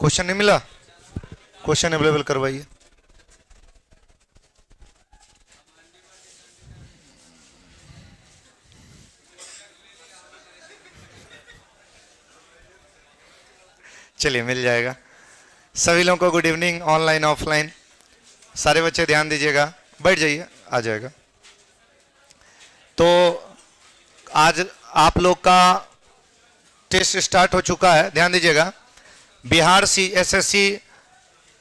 Question नहीं मिला? Question available करवाइए। चलिए मिल जाएगा। सभी लोगों को गुड इवनिंग, ऑनलाइन ऑफलाइन। सारे बच्चे ध्यान दीजिएगा, बैठ जाइए, आ जाएगा। तो आज आप लोग का टेस्ट स्टार्ट हो चुका है, ध्यान दीजिएगा। बिहार एसएससी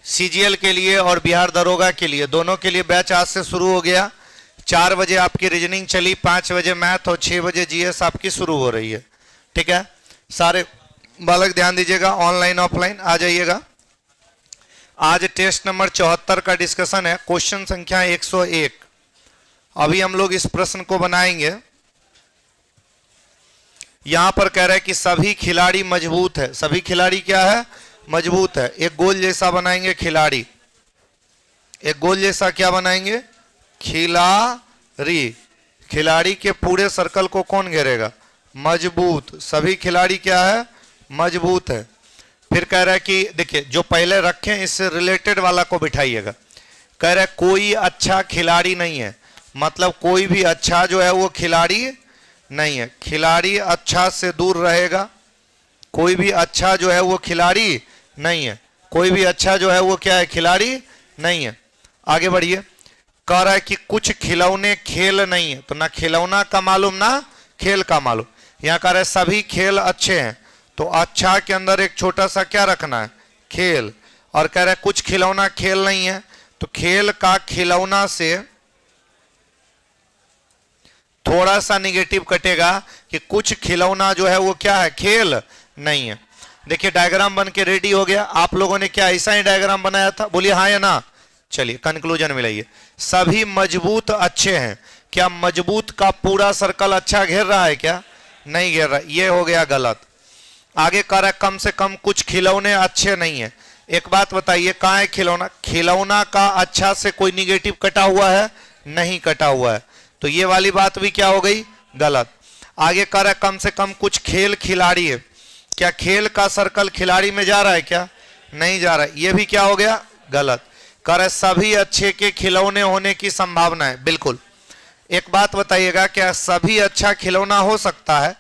सीजीएल के लिए और बिहार दरोगा के लिए, दोनों के लिए बैच आज से शुरू हो गया। 4 बजे आपकी रीजनिंग चली, 5 बजे मैथ और 6 बजे जीएस आपकी शुरू हो रही है। ठीक है, सारे बालक ध्यान दीजिएगा, ऑनलाइन ऑफलाइन आ जाइएगा। आज टेस्ट नंबर 74 का डिस्कशन है, क्वेश्चन संख्या 101। अभी हम लोग इस प्रश्न को बनाएंगे। यहां पर कह रहा है कि सभी खिलाड़ी मजबूत है। सभी खिलाड़ी क्या है? मजबूत है। एक गोल जैसा बनाएंगे खिलाड़ी, एक गोल जैसा क्या बनाएंगे? खिलाड़ी। खिलाड़ी के पूरे सर्कल को कौन घेरेगा? मजबूत। सभी खिलाड़ी क्या है? मजबूत है। फिर कह रहा है कि देखिए, जो पहले रखें इससे रिलेटेड वाला को बिठाइएगा। कह रहा है कोई अच्छा खिलाड़ी नहीं है, मतलब कोई भी अच्छा जो है वो खिलाड़ी नहीं है। खिलाड़ी अच्छा से दूर रहेगा। कोई भी अच्छा जो है वो खिलाड़ी नहीं है। कोई भी अच्छा जो है वो क्या है? खिलाड़ी नहीं है। आगे बढ़िए। कह रहा है कि कुछ खिलौने खेल नहीं है, तो ना खिलौना का मालूम ना खेल का मालूम। यहां कह रहा है सभी खेल अच्छे हैं, तो अच्छा के अंदर एक छोटा सा क्या रखना है? खेल। और कह रहा है कुछ खिलौना खेल नहीं है, तो खेल का खिलौना से थोड़ा सा निगेटिव कटेगा कि कुछ खिलौना जो है वो क्या है? खेल नहीं है। देखिए डायग्राम बन के रेडी हो गया। आप लोगों ने क्या ऐसा ही डायग्राम बनाया था? बोलिए हाँ या ना। चलिए कंक्लूजन मिलाइए। सभी मजबूत अच्छे हैं। क्या मजबूत का पूरा सर्कल अच्छा घेर रहा है क्या? नहीं घेर रहा, ये हो गया गलत। आगे कह रहा है कम से कम कुछ खिलौने अच्छे नहीं है। एक बात बताइए, कहाँ है खिलौना? खिलौना का अच्छा से कोई निगेटिव कटा हुआ है? नहीं कटा हुआ है, तो ये वाली बात भी क्या हो गई? गलत। आगे कह रहा है कम से कम कुछ खेल खिलाड़ी है। क्या खेल का सर्कल खिलाड़ी में जा रहा है क्या? नहीं जा रहा है, ये भी क्या हो गया? गलत। कह रहा है सभी अच्छे के खिलौने होने की संभावना है। बिल्कुल। एक बात बताइएगा, क्या सभी अच्छा खिलौना हो सकता है?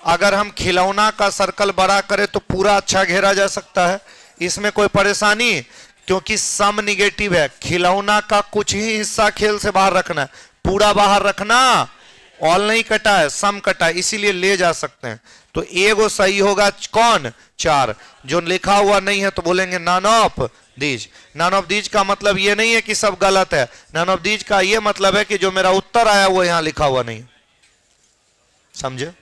अगर हम खिलौना का सर्कल बड़ा करें तो पूरा अच्छा घेरा जा सकता है, इसमें कोई परेशानी? क्योंकि सम निगेटिव है। खिलौना का कुछ ही हिस्सा खेल से बाहर रखना है, पूरा बाहर रखना। ऑल नहीं कटा है, सम कटा है, इसीलिए ले जा सकते हैं। तो एगो सही होगा कौन? 4। जो लिखा हुआ नहीं है तो बोलेंगे none of these. None of these का मतलब ये नहीं है कि सब गलत है। नन ऑफ दीज का ये मतलब है कि जो मेरा उत्तर आया वो यहां लिखा हुआ नहीं। समझे?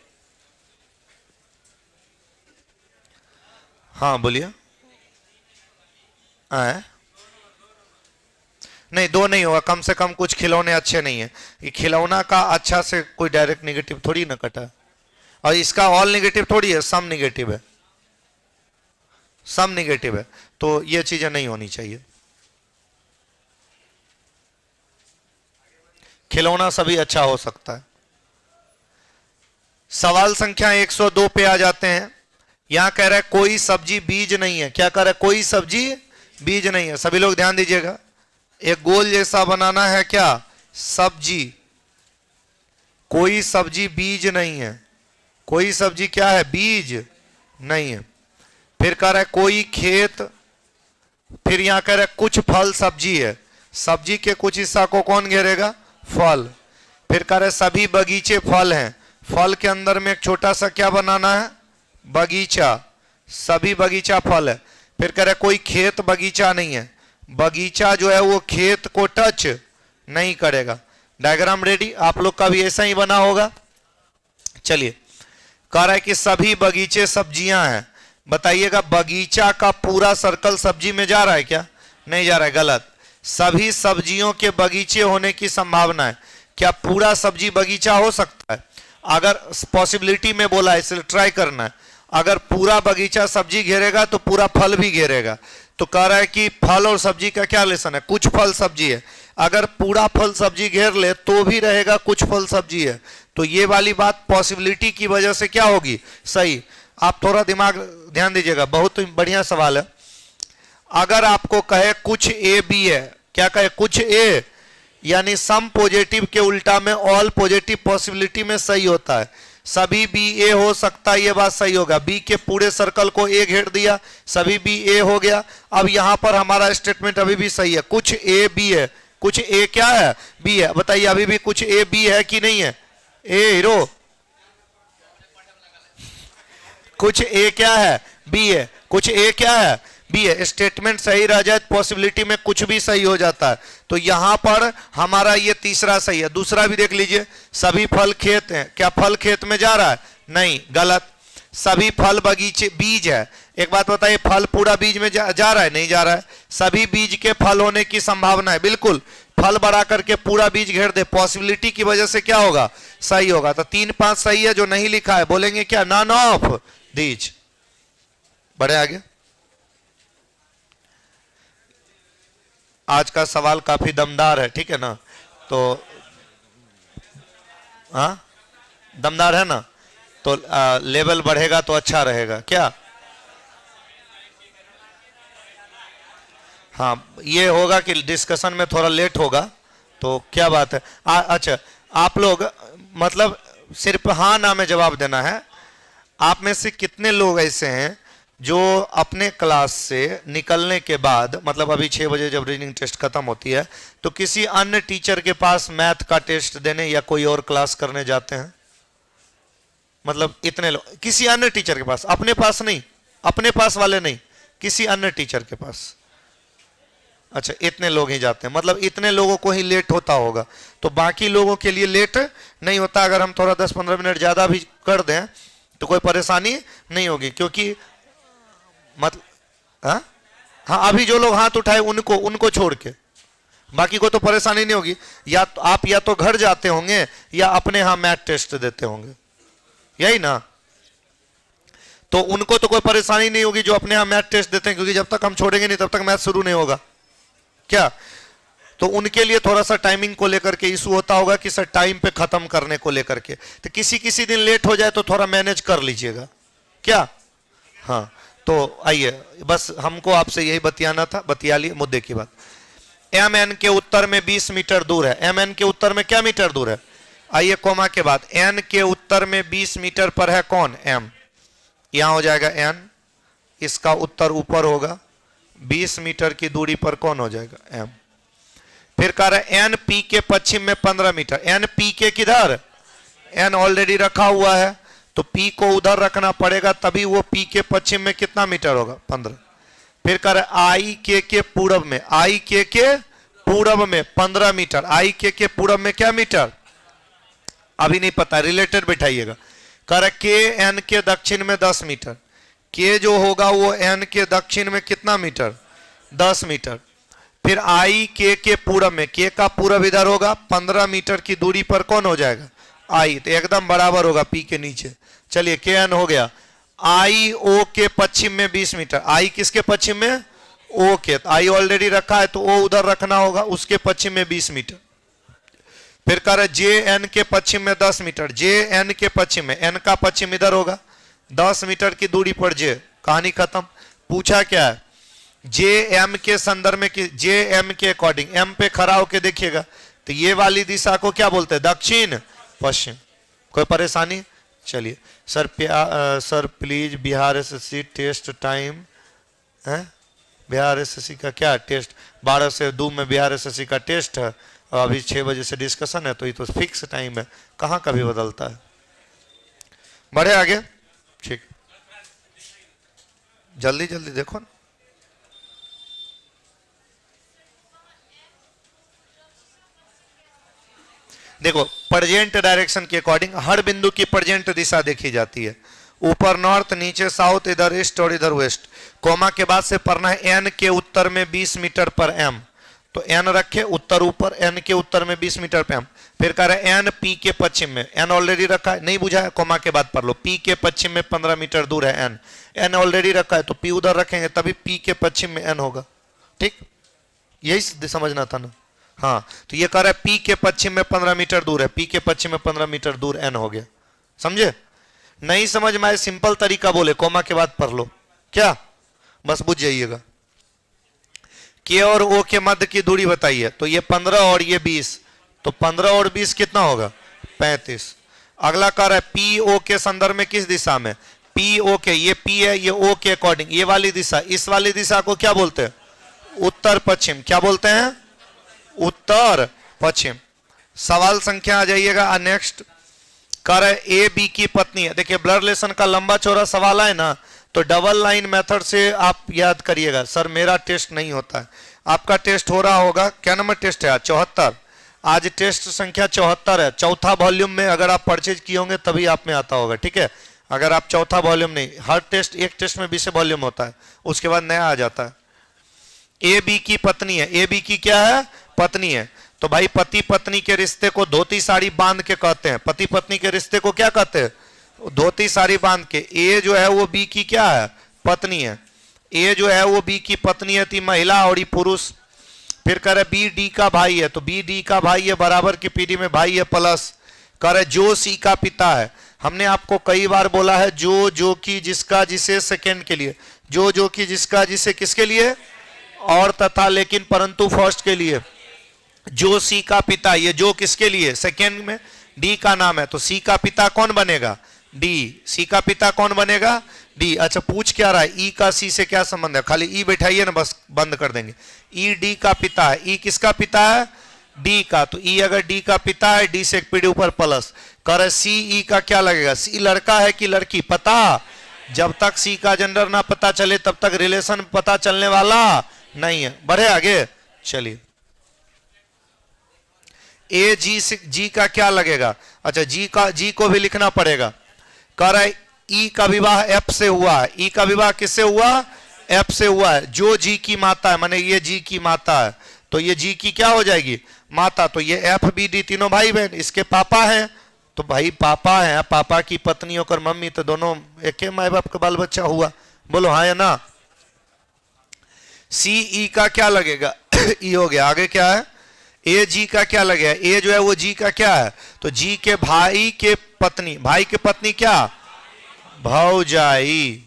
हाँ बोलिए। नहीं, 2 नहीं होगा। कम से कम कुछ खिलौने अच्छे नहीं है। ये खिलौना का अच्छा से कोई डायरेक्ट नेगेटिव थोड़ी ना कटा है, और इसका ऑल नेगेटिव थोड़ी है, सम नेगेटिव है। सम नेगेटिव है, तो ये चीजें नहीं होनी चाहिए। खिलौना सभी अच्छा हो सकता है। सवाल संख्या 102 पे आ जाते हैं। यहां कह रहा है कोई सब्जी बीज नहीं है। क्या कह रहा है? कोई सब्जी बीज नहीं है। सभी लोग ध्यान दीजिएगा। एक गोल जैसा बनाना है, क्या? सब्जी। कोई सब्जी बीज नहीं है। कोई सब्जी क्या है? बीज नहीं है। फिर कह रहा है कोई खेत। फिर यहां कह रहा है कुछ फल सब्जी है। सब्जी के कुछ हिस्सा को कौन घेरेगा? फल। फिर कह रहा है सभी बगीचे फल हैं। फल के अंदर में एक छोटा सा क्या बनाना है? बगीचा। सभी बगीचा फल है। फिर कह रहा है कोई खेत बगीचा नहीं है। बगीचा जो है वो खेत को टच नहीं करेगा। Diagram ready? आप लोग का भी ऐसा ही बना होगा। चलिए, कह रहा है कि सभी बगीचे सब्जियां हैं। बताइएगा बगीचा का पूरा सर्कल सब्जी में जा रहा है क्या? नहीं जा रहा है, गलत। सभी सब्जियों के बगीचे होने की संभावना है। क्या पूरा सब्जी बगीचा हो सकता है? अगर पॉसिबिलिटी में बोला है, इसलिए ट्राई करना है। अगर पूरा बगीचा सब्जी घेरेगा तो पूरा फल भी घेरेगा। तो कह रहा है कि फल और सब्जी का क्या रिलेशन है? कुछ फल सब्जी है। अगर पूरा फल सब्जी घेर ले तो भी रहेगा कुछ फल सब्जी है। तो ये वाली बात पॉसिबिलिटी की वजह से क्या होगी? सही। आप थोड़ा दिमाग ध्यान दीजिएगा, बहुत बढ़िया सवाल है। अगर आपको कहे कुछ ए बी है, क्या कहे कुछ ए, यानी सम पॉजिटिव के उल्टा में ऑल पॉजिटिव पॉसिबिलिटी में सही होता है, सभी बी ए हो सकता है, ये बात सही होगा। बी के पूरे सर्कल को ए घेर दिया, सभी बी ए हो गया। अब यहां पर हमारा स्टेटमेंट अभी भी सही है, कुछ ए बी है, कुछ ए क्या है, बी है। बताइए अभी भी कुछ ए बी है कि नहीं है? ए हीरो, कुछ ए क्या है, बी है, कुछ ए क्या है, बी है। स्टेटमेंट सही रह जाए पॉसिबिलिटी में कुछ भी सही हो जाता है। तो यहां पर हमारा ये तीसरा सही है। दूसरा भी देख लीजिए, सभी फल खेत हैं, क्या फल खेत में जा रहा है? नहीं, गलत। सभी फल बगीचे बीज है, एक बात बताइए, फल पूरा बीज में जा रहा है? नहीं जा रहा है। सभी बीज के फल होने की संभावना है, बिल्कुल। फल बढ़ा करके पूरा बीज घेर दे, पॉसिबिलिटी की वजह से क्या होगा, सही होगा। तो 3 5 सही है, जो नहीं लिखा है बोलेंगे क्या, नन ऑफ दीज। बढ़े आगे। आज का सवाल काफी दमदार है, ठीक है ना? तो हाँ, दमदार है ना? तो लेवल बढ़ेगा तो अच्छा रहेगा क्या? हाँ, ये होगा कि डिस्कशन में थोड़ा लेट होगा, तो क्या बात है। अच्छा, आप लोग मतलब सिर्फ हाँ ना में जवाब देना है। आप में से कितने लोग ऐसे हैं जो अपने क्लास से निकलने के बाद, मतलब अभी 6 बजे जब रीडिंग टेस्ट खत्म होती है, तो किसी अन्य टीचर के पास मैथ का टेस्ट देने या कोई और क्लास करने जाते हैं? मतलब इतने लोग किसी अन्य टीचर के पास, अपने पास नहीं, अपने पास वाले नहीं, किसी अन्य टीचर के पास। अच्छा, इतने लोग ही जाते हैं, मतलब इतने लोगों को ही लेट होता होगा। तो बाकी लोगों के लिए लेट नहीं होता। अगर हम थोड़ा 10-15 मिनट ज्यादा भी कर दें तो कोई परेशानी नहीं होगी, क्योंकि मतलब हाँ, अभी जो लोग हाथ उठाए उनको छोड़ के बाकी को तो परेशानी नहीं होगी। या तो आप या तो घर जाते होंगे या अपने यहाँ मैथ टेस्ट देते होंगे, यही ना? तो उनको तो कोई परेशानी नहीं होगी जो अपने यहाँ मैथ टेस्ट देते हैं, क्योंकि जब तक हम छोड़ेंगे नहीं तब तक मैथ शुरू नहीं होगा क्या? तो उनके लिए थोड़ा सा टाइमिंग को लेकर के इशू होता होगा कि सर टाइम पे खत्म करने को लेकर के। तो किसी दिन लेट हो जाए तो थोड़ा मैनेज कर लीजिएगा क्या? हाँ, तो आइए, बस हमको आपसे यही बतियाना था, बतिया लिए मुद्दे की बात। एम एन के उत्तर में 20 मीटर दूर है। एम एन के उत्तर में क्या मीटर दूर है? आइए, कोमा के बाद एन के उत्तर में 20 मीटर पर है कौन? एम। यहां हो जाएगा एन, इसका उत्तर ऊपर होगा, 20 मीटर की दूरी पर कौन हो जाएगा? एम। फिर कह रहा है एन पी के पश्चिम में 15 मीटर। एन पी के किधर? एन ऑलरेडी रखा हुआ है, तो पी को उधर रखना पड़ेगा, तभी वो पी के पश्चिम में कितना मीटर होगा? 15। फिर कह रहा है आई के पूरब में, आई के पूरब में 15 मीटर। आई के पूरब में क्या मीटर? अभी नहीं पता, रिलेटेड बैठाइएगा। कह रहा है के एन के दक्षिण में 10 मीटर। के जो होगा वो एन के दक्षिण में कितना मीटर? 10 मीटर। फिर आई के पूरब में, के का पूरब इधर होगा, 15 मीटर की दूरी पर कौन हो जाएगा? आई। तो एकदम बराबर होगा पी के नीचे। चलिए, के एन हो गया। आई ओ के पश्चिम में 20 मीटर। आई किसके पश्चिम में? ओ के। आई ऑलरेडी रखा है तो ओ उधर रखना होगा, उसके पश्चिम में 20 मीटर। फिर कह रहे जे एन के पश्चिम में 10 मीटर। जे एन के पश्चिम में, एन का पश्चिम इधर होगा, 10 मीटर की दूरी पर जे। कहानी खत्म। पूछा क्या है? जे एम के संदर्भ में, जे एम के अकॉर्डिंग, एम पे खड़ा होके देखिएगा, तो ये वाली दिशा को क्या बोलते हैं? दक्षिण पश्चिम। कोई परेशानी? चलिए sir, sir please Bihar SSC test time है। बिहार एसएससी का क्या टेस्ट? 12 से 2 में बिहार एसएससी का टेस्ट है, और अभी 6 बजे से डिस्कशन है, तो ये तो फिक्स टाइम है, कहाँ कभी बदलता है। बढ़े आगे, ठीक, जल्दी जल्दी देखो ना। देखो, प्रेजेंट डायरेक्शन के अकॉर्डिंग हर बिंदु की प्रेजेंट दिशा देखी जाती है। ऊपर नॉर्थ, नीचे साउथ, इधर ईस्ट और इधर वेस्ट। कोमा के बाद से पढ़ना है एन के उत्तर में 20 मीटर पर एम। तो एन रखे उत्तर ऊपर, एन के उत्तर में 20 मीटर पर एम। फिर कह रहे हैं एन पी के पश्चिम में, एन ऑलरेडी रखा है, नहीं बुझा है, कोमा के बाद पढ़ लो। पी के पश्चिम में 15 मीटर दूर है एन। एन ऑलरेडी रखा है तो पी उधर रखेंगे, तभी पी के पश्चिम में एन होगा। ठीक, यही समझना था ना? हाँ, तो ये कह रहा है पी के पश्चिम में 15 मीटर दूर है, पी के पश्चिम में 15 मीटर दूर एन हो गया। समझे? नहीं समझ में आए, सिंपल तरीका बोले, कोमा के बाद पढ़ लो, क्या बस बुझ जाइएगा। के और ओ के मध्य की दूरी बताइए। तो ये 15 और ये 20, तो 15 और 20 कितना होगा? 35। अगला कर है पी ओ के संदर्भ में किस दिशा में? पी ओ के, ये पी है, ये ओ के अकॉर्डिंग, ये वाली दिशा, इस वाली दिशा को क्या बोलते हैं? उत्तर पश्चिम। क्या बोलते हैं? उत्तर पश्चिम। सवाल संख्या आ जाइएगा नेक्स्ट। कर ए बी की पत्नी है। देखिए ब्लड रिलेशन का लंबा चौड़ा सवाल है ना, तो डबल लाइन मेथड से आप याद करिएगा। सर मेरा टेस्ट नहीं होता है, आपका टेस्ट हो रहा होगा। क्या नंबर टेस्ट है? 74। आज टेस्ट संख्या 74 है। चौथा वॉल्यूम में अगर आप परचेज किए होंगे तभी आप में आता होगा, ठीक है। अगर आप चौथा वॉल्यूम नहीं, हर टेस्ट एक टेस्ट में 20 वॉल्यूम होता है, उसके बाद नया आ जाता है। ए बी की पत्नी है। ए बी की क्या है? पत्नी है। तो भाई पति पत्नी के रिश्ते को धोती साड़ी बांध के कहते हैं। पति पत्नी के रिश्ते को क्या कहते हैं? धोती साड़ी बांध के। ए जो है वो बी की क्या है? पत्नी है। ए जो है वो बी की पत्नी है, थी महिला और ये पुरुष। फिर कह रहे बी डी का भाई है, तो बी डी का भाई है, बराबर की पीढ़ी में भाई है, प्लस कह रहे जो सी का पिता है। हमने आपको कई बार बोला है जो की जिसका जिसे सेकेंड के लिए, जो की जिसका जिसे किसके लिए? और तथा लेकिन परंतु फर्स्ट के लिए। जो सी का पिता, ये जो किसके लिए? सेकेंड में डी का नाम है, तो सी का पिता कौन बनेगा? डी। सी का पिता कौन बनेगा? डी। अच्छा पूछ क्या रहा है? ई का सी से क्या संबंध है? खाली ई बैठाइए ना, बस बंद कर देंगे। ई डी का पिता है। ई किसका पिता है? डी का। तो ई अगर डी का पिता है, डी से एक पीढ़ी ऊपर प्लस। कर सी ई का क्या लगेगा? सी लड़का है कि लड़की? पता। जब तक सी का जेंडर ना पता चले तब तक रिलेशन पता चलने वाला नहीं है। बढ़े आगे चलिए। ए जी का क्या लगेगा? अच्छा जी को भी लिखना पड़ेगा। कह रहा है ई का विवाह एफ से हुआ है। ई का विवाह किससे हुआ? एफ से हुआ है। जो जी की माता है, माने ये जी की माता है, तो ये जी की क्या हो जाएगी? माता। तो ये एफ बी डी तीनों भाई बहन, इसके पापा हैं, तो भाई पापा है, पापा की पत्नी होकर मम्मी, तो दोनों एक ही माए बाप का बाल बच्चा हुआ। बोलो हाँ या ना? सी ई का क्या लगेगा? ई हो गया। आगे क्या है? ए जी का क्या लगेगा? ए जो है वो जी का क्या है? तो जी के भाई के पत्नी। भाई के पत्नी क्या? भौजाई।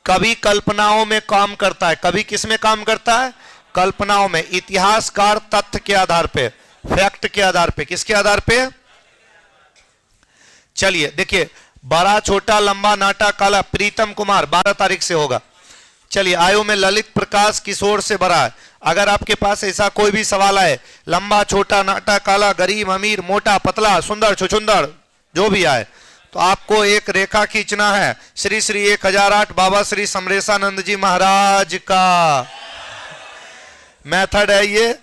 कभी कल्पनाओं में काम करता है। कभी किस में काम करता है? कल्पनाओं में। इतिहासकार तथ्य के आधार पे, फैक्ट के आधार पे। किसके आधार पे? चलिए देखिए, बड़ा छोटा लंबा नाटा काला, प्रीतम कुमार 12 तारीख से होगा। चलिए आयु में ललित प्रकाश किशोर से बड़ा है। अगर आपके पास ऐसा कोई भी सवाल आए, लंबा छोटा नाटा काला, गरीब अमीर, मोटा पतला, सुंदर छुछुंदर, जो भी आए, तो आपको एक रेखा खींचना है। श्री श्री 1008 बाबा श्री समरेशानंद जी महाराज का मेथड है ये,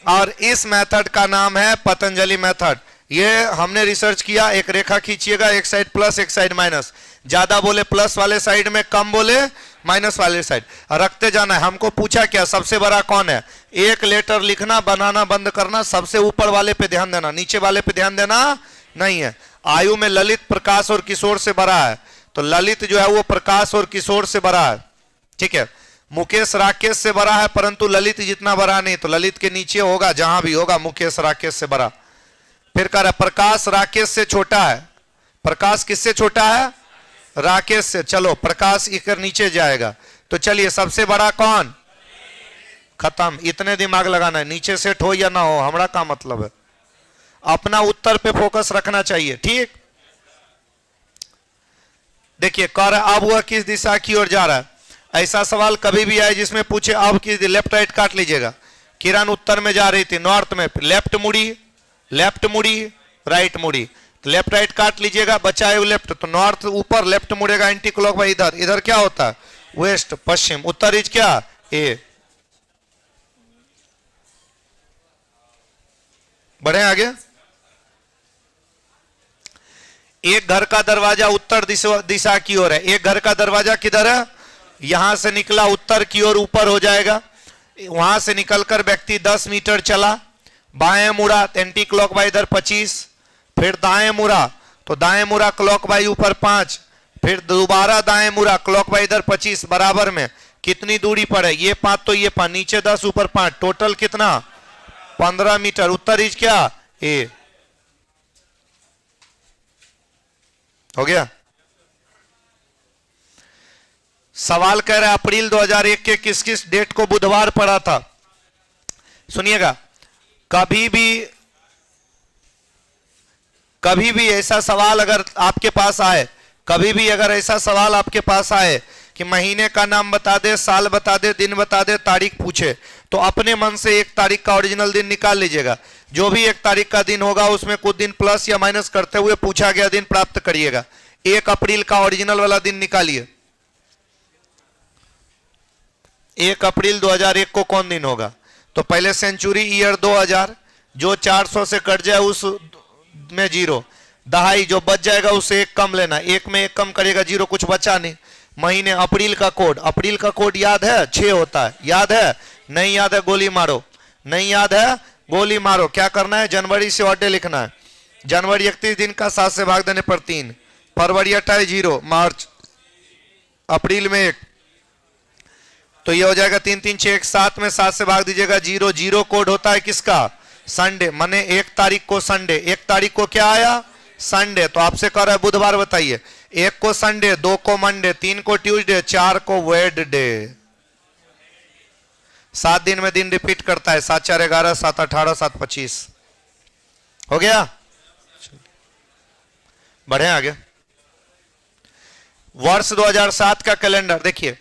और इस मेथड का नाम है पतंजलि मेथड। ये हमने रिसर्च किया। एक रेखा खींचिएगा, एक साइड प्लस एक साइड माइनस। ज्यादा बोले प्लस वाले साइड में, कम बोले माइनस वाले साइड, रखते जाना है। हमको पूछा क्या सबसे बड़ा कौन है? एक लेटर लिखना, बनाना बंद करना, सबसे ऊपर वाले पे ध्यान देना, नीचे वाले पे ध्यान देना नहीं है। आयु में ललित प्रकाश और किशोर से बड़ा है, तो ललित जो है वो प्रकाश और किशोर से बड़ा है, ठीक है। मुकेश राकेश से बड़ा है, परंतु ललित जितना बड़ा नहीं, तो ललित के नीचे होगा, जहां भी होगा मुकेश राकेश से बड़ा। फिर कह रहा है प्रकाश राकेश से छोटा है। प्रकाश किससे छोटा है? राकेश से। चलो प्रकाश इकर नीचे जाएगा, तो चलिए सबसे बड़ा कौन? खत्म। इतने दिमाग लगाना है, नीचे सेट हो या ना हो हमारा का मतलब है। अपना उत्तर पे फोकस रखना चाहिए, ठीक। देखिए कह रहा है अब वह किस दिशा की ओर जा रहा है। ऐसा सवाल कभी भी आए जिसमें पूछे अब किस, लेफ्ट राइट काट लीजिएगा। किरण उत्तर में जा रही थी, नॉर्थ में, लेफ्ट मुड़ी राइट मुड़ी, लेफ्ट राइट काट लीजिएगा, बचा है लेफ्ट, तो नॉर्थ ऊपर, लेफ्ट मुड़ेगा एंटी क्लॉक बाई इधर, इधर क्या होता है? Waste Paschim. उत्तर इज क्या? ए। बढ़े आगे। एक घर का दरवाजा उत्तर दिशा की ओर है। एक घर का दरवाजा किधर है? यहां से निकला उत्तर की ओर, ऊपर हो जाएगा। वहां से निकलकर व्यक्ति 10 मीटर चला, बाएं मुड़ा, एंटी क्लॉक बाई इधर 25, फिर दाएं मुड़ा, तो दाएं मुड़ा क्लॉक बाई ऊपर 5, फिर दोबारा दाएं मुड़ा क्लॉक बाई इधर 25, बराबर में कितनी दूरी पर है? ये 5 तो ये 5, नीचे 10 ऊपर 5, टोटल कितना? 15 मीटर। उत्तर इज क्या? ए। हो गया। सवाल कह रहा है अप्रैल 2001 के किस किस डेट को बुधवार पड़ा था। सुनिएगा, कभी भी ऐसा सवाल अगर आपके पास आए, कभी भी अगर ऐसा सवाल आपके पास आए कि महीने का नाम बता दे, साल बता दे, दिन बता दे, तारीख पूछे, तो अपने मन से एक तारीख का ओरिजिनल दिन निकाल लीजिएगा। जो भी एक तारीख का दिन होगा उसमें कुछ दिन प्लस या माइनस करते हुए पूछा गया दिन प्राप्त करिएगा। 1 अप्रैल का ओरिजिनल वाला दिन निकालिए। 1 अप्रैल 2001 को कौन दिन होगा? तो पहले सेंचुरी ईयर 2000, जो 400 से कट जाए उस में 0, दहाई जो बच जाएगा उससे 1 कम लेना, 1 में 1 कम करेगा 0, कुछ बचा नहीं। महीने, अप्रैल का कोड याद है? 6 होता है, याद है? नहीं याद है गोली मारो, नहीं याद है गोली मारो। क्या करना है? जनवरी से ऑर्डर लिखना है। जनवरी 31 दिन का 7 से भाग देने पर 3, फरवरी 28 0, मार्च, अप्रैल में 1, तो ये हो जाएगा 3 3 6 7 में 7 से भाग दीजिएगा 0 0। कोड होता है किसका? संडे, माने 1 तारीख को संडे। 1 तारीख को क्या आया? संडे। तो आपसे कह रहा है बुधवार बताइए। 1 को संडे, 2 को मंडे, 3 को ट्यूसडे, 4 को वेडडे। 7 दिन में दिन रिपीट करता है, 7 4 11, 7 18, 7 25। हो गया? बढ़े आगे। वर्ष 2007 का कैलेंडर देखिए,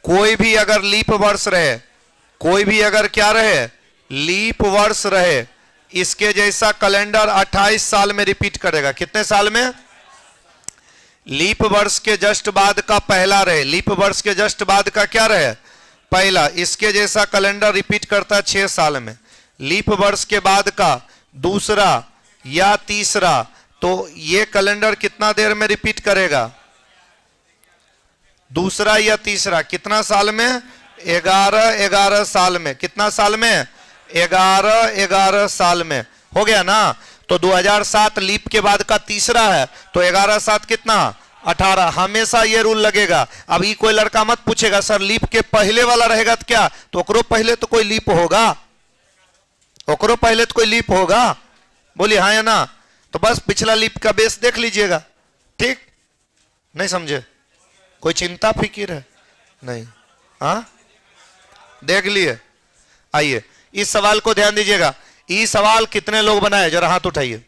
कोई भी अगर लीप वर्ष रहे, कोई भी अगर क्या रहे, लीप वर्ष रहे, इसके जैसा कैलेंडर 28 साल में रिपीट करेगा। कितने साल में? लीप वर्ष के जस्ट बाद का पहला रहे, लीप वर्ष के जस्ट बाद का क्या रहे? पहला। इसके जैसा कैलेंडर रिपीट करता है 6 साल में। लीप वर्ष के बाद का दूसरा या तीसरा, तो ये कैलेंडर कितना देर में रिपीट करेगा? दूसरा या तीसरा, कितना साल में? 11 साल में। कितना साल में? 11 साल में। हो गया ना? तो 2007 लीप के बाद का तीसरा है, तो 11 7 कितना? 18। हमेशा ये रूल लगेगा। अब ये कोई लड़का मत पूछेगा सर लीप के पहले वाला रहेगा तो क्या, तो ओकरो पहले तो कोई लीप होगा, ओकरो पहले तो कोई लीप होगा। बोलिए हाँ या ना? तो बस पिछला लीप का बेस देख लीजिएगा। ठीक? नहीं समझे? कोई चिंता फिक्र है? नहीं। हाँ, देख लिए। आइए इस सवाल को ध्यान दीजिएगा। ये सवाल कितने लोग बनाए? जरा हाथ उठाइए।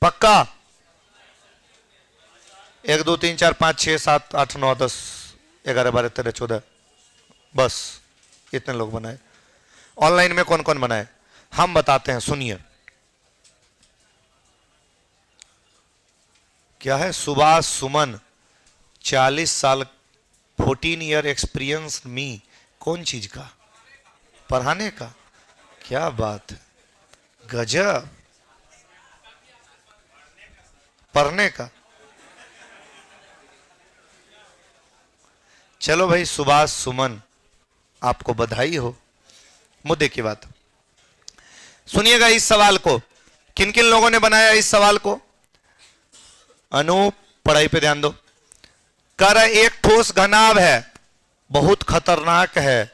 पक्का? 1 2 3 4 5 6 7 8 9 10 11 12 13 14, बस इतने लोग बनाए। ऑनलाइन में कौन कौन बनाए हम बताते हैं, सुनिए। क्या है? सुभाष सुमन, 40 साल, 14 ईयर एक्सपीरियंस मी। कौन चीज का? पढ़ाने का। क्या बात है, गजब। पढ़ने का। चलो भाई सुभाष सुमन, आपको बधाई हो। मुद्दे की बात सुनिएगा। इस सवाल को किन किन लोगों ने बनाया? इस सवाल को अनूप, पढ़ाई पे ध्यान दो। कर एक ठोस घनाभ है, बहुत खतरनाक है,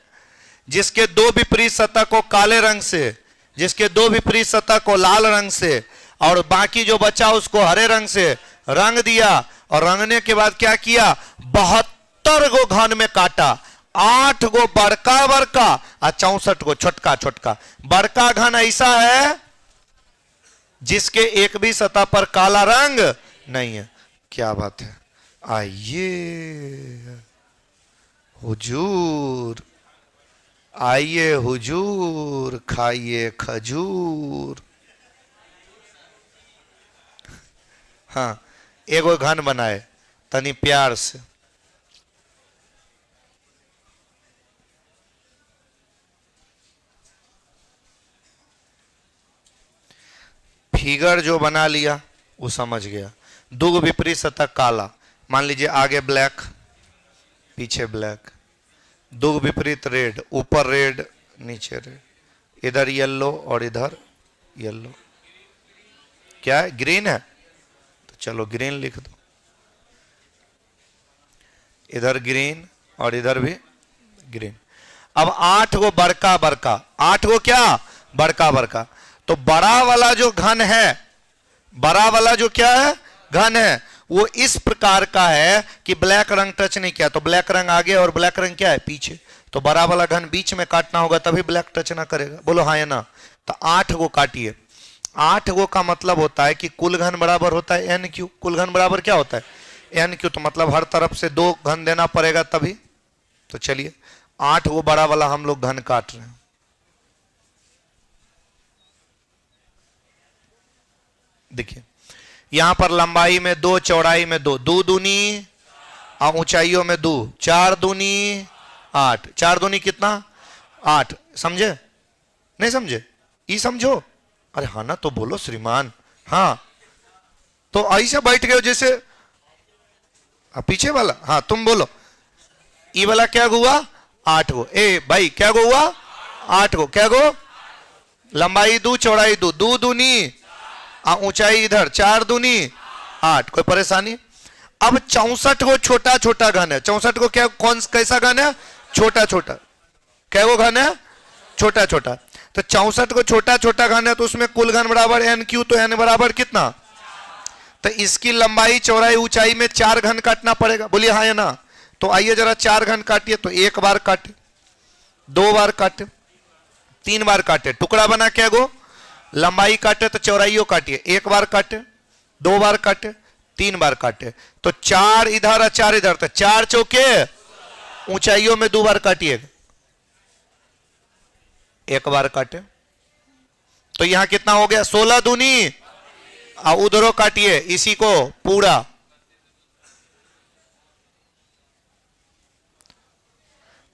जिसके 2 विपरीत सतह को काले रंग से, जिसके 2 विपरीत सतह को लाल रंग से और बाकी जो बचा उसको हरे रंग से रंग दिया, और रंगने के बाद क्या किया? 72 गो घन में काटा, 8 गो बड़का बड़का और 64 गो छोटका छोटका। बड़का घन ऐसा है जिसके एक भी सतह पर काला रंग नहीं है। क्या बात है। आइए हुजूर, आइए हुजूर, खाइए खजूर। हाँ, एगो घन बनाए तनी प्यार से। फिगर जो बना लिया वो समझ गया। 2 विपरीत सतह काला, मान लीजिए आगे ब्लैक पीछे ब्लैक, 2 विपरीत रेड, ऊपर रेड नीचे रेड, इधर येलो और इधर येलो। क्या है? ग्रीन है, तो चलो ग्रीन लिख दो। इधर ग्रीन और इधर भी ग्रीन। अब 8 गो बड़का बड़का, 8 गो क्या? बड़का बड़का। तो बड़ा वाला जो घन है, बड़ा वाला जो क्या है? घन है, वो इस प्रकार का है कि ब्लैक रंग टच नहीं किया, तो ब्लैक रंग आगे और ब्लैक रंग क्या है पीछे, तो बड़ा वाला घन बीच में काटना होगा तभी ब्लैक टच ना करेगा। बोलो हाँ या ना। तो 8 गो काटिए। 8 गो का मतलब होता है कि कुल घन बराबर होता है एन क्यू। कुल घन बराबर क्या होता है एन क्यू, तो मतलब हर तरफ से 2 घन देना पड़ेगा तभी। तो चलिए 8 गो बड़ा वाला हम लोग घन काट रहे हैं। देखिए यहां पर लंबाई में 2, चौड़ाई में 2, 2 दूनी और ऊंचाइयों में 2, 4 दूनी 8, 4 दूनी कितना 8। समझे नहीं समझे, ये समझो। अरे हाँ ना तो बोलो श्रीमान। हाँ तो ऐसे बैठ गए जैसे पीछे वाला। हाँ तुम बोलो ये वाला क्या हुआ 8 गो। ए भाई क्या हुआ 8 गो। क्या गो लंबाई 2 चौड़ाई 2, 2 दूनी ऊंचाई इधर 4 दूनी 8। कोई परेशानी। अब 64 गो छोटा छोटा घन है। 64 को क्या कौन कैसा घन है छोटा छोटा। क्या वो घन है छोटा छोटा। तो 64 को छोटा छोटा घन है तो उसमें कुल घन बराबर एन क्यू। तो एन बराबर कितना, तो इसकी लंबाई चौड़ाई ऊंचाई में 4 घन काटना पड़ेगा। बोलिए हाँ या ना। तो आइए जरा 4 घन काटिए। तो 1 बार काटे, 2 बार काटे, 3 बार काटे, टुकड़ा बना क्या गो लंबाई काटे तो चौड़ाइयों काटिए। 1 बार काटे, 2 बार काटे, 3 बार काटे, तो 4 इधर और 4 इधर, तो 4 चौके ऊंचाइयों में 2 बार काटिएगा। 1 बार काटे तो यहां कितना हो गया 16 दूनी और उधरों काटिए इसी को पूरा।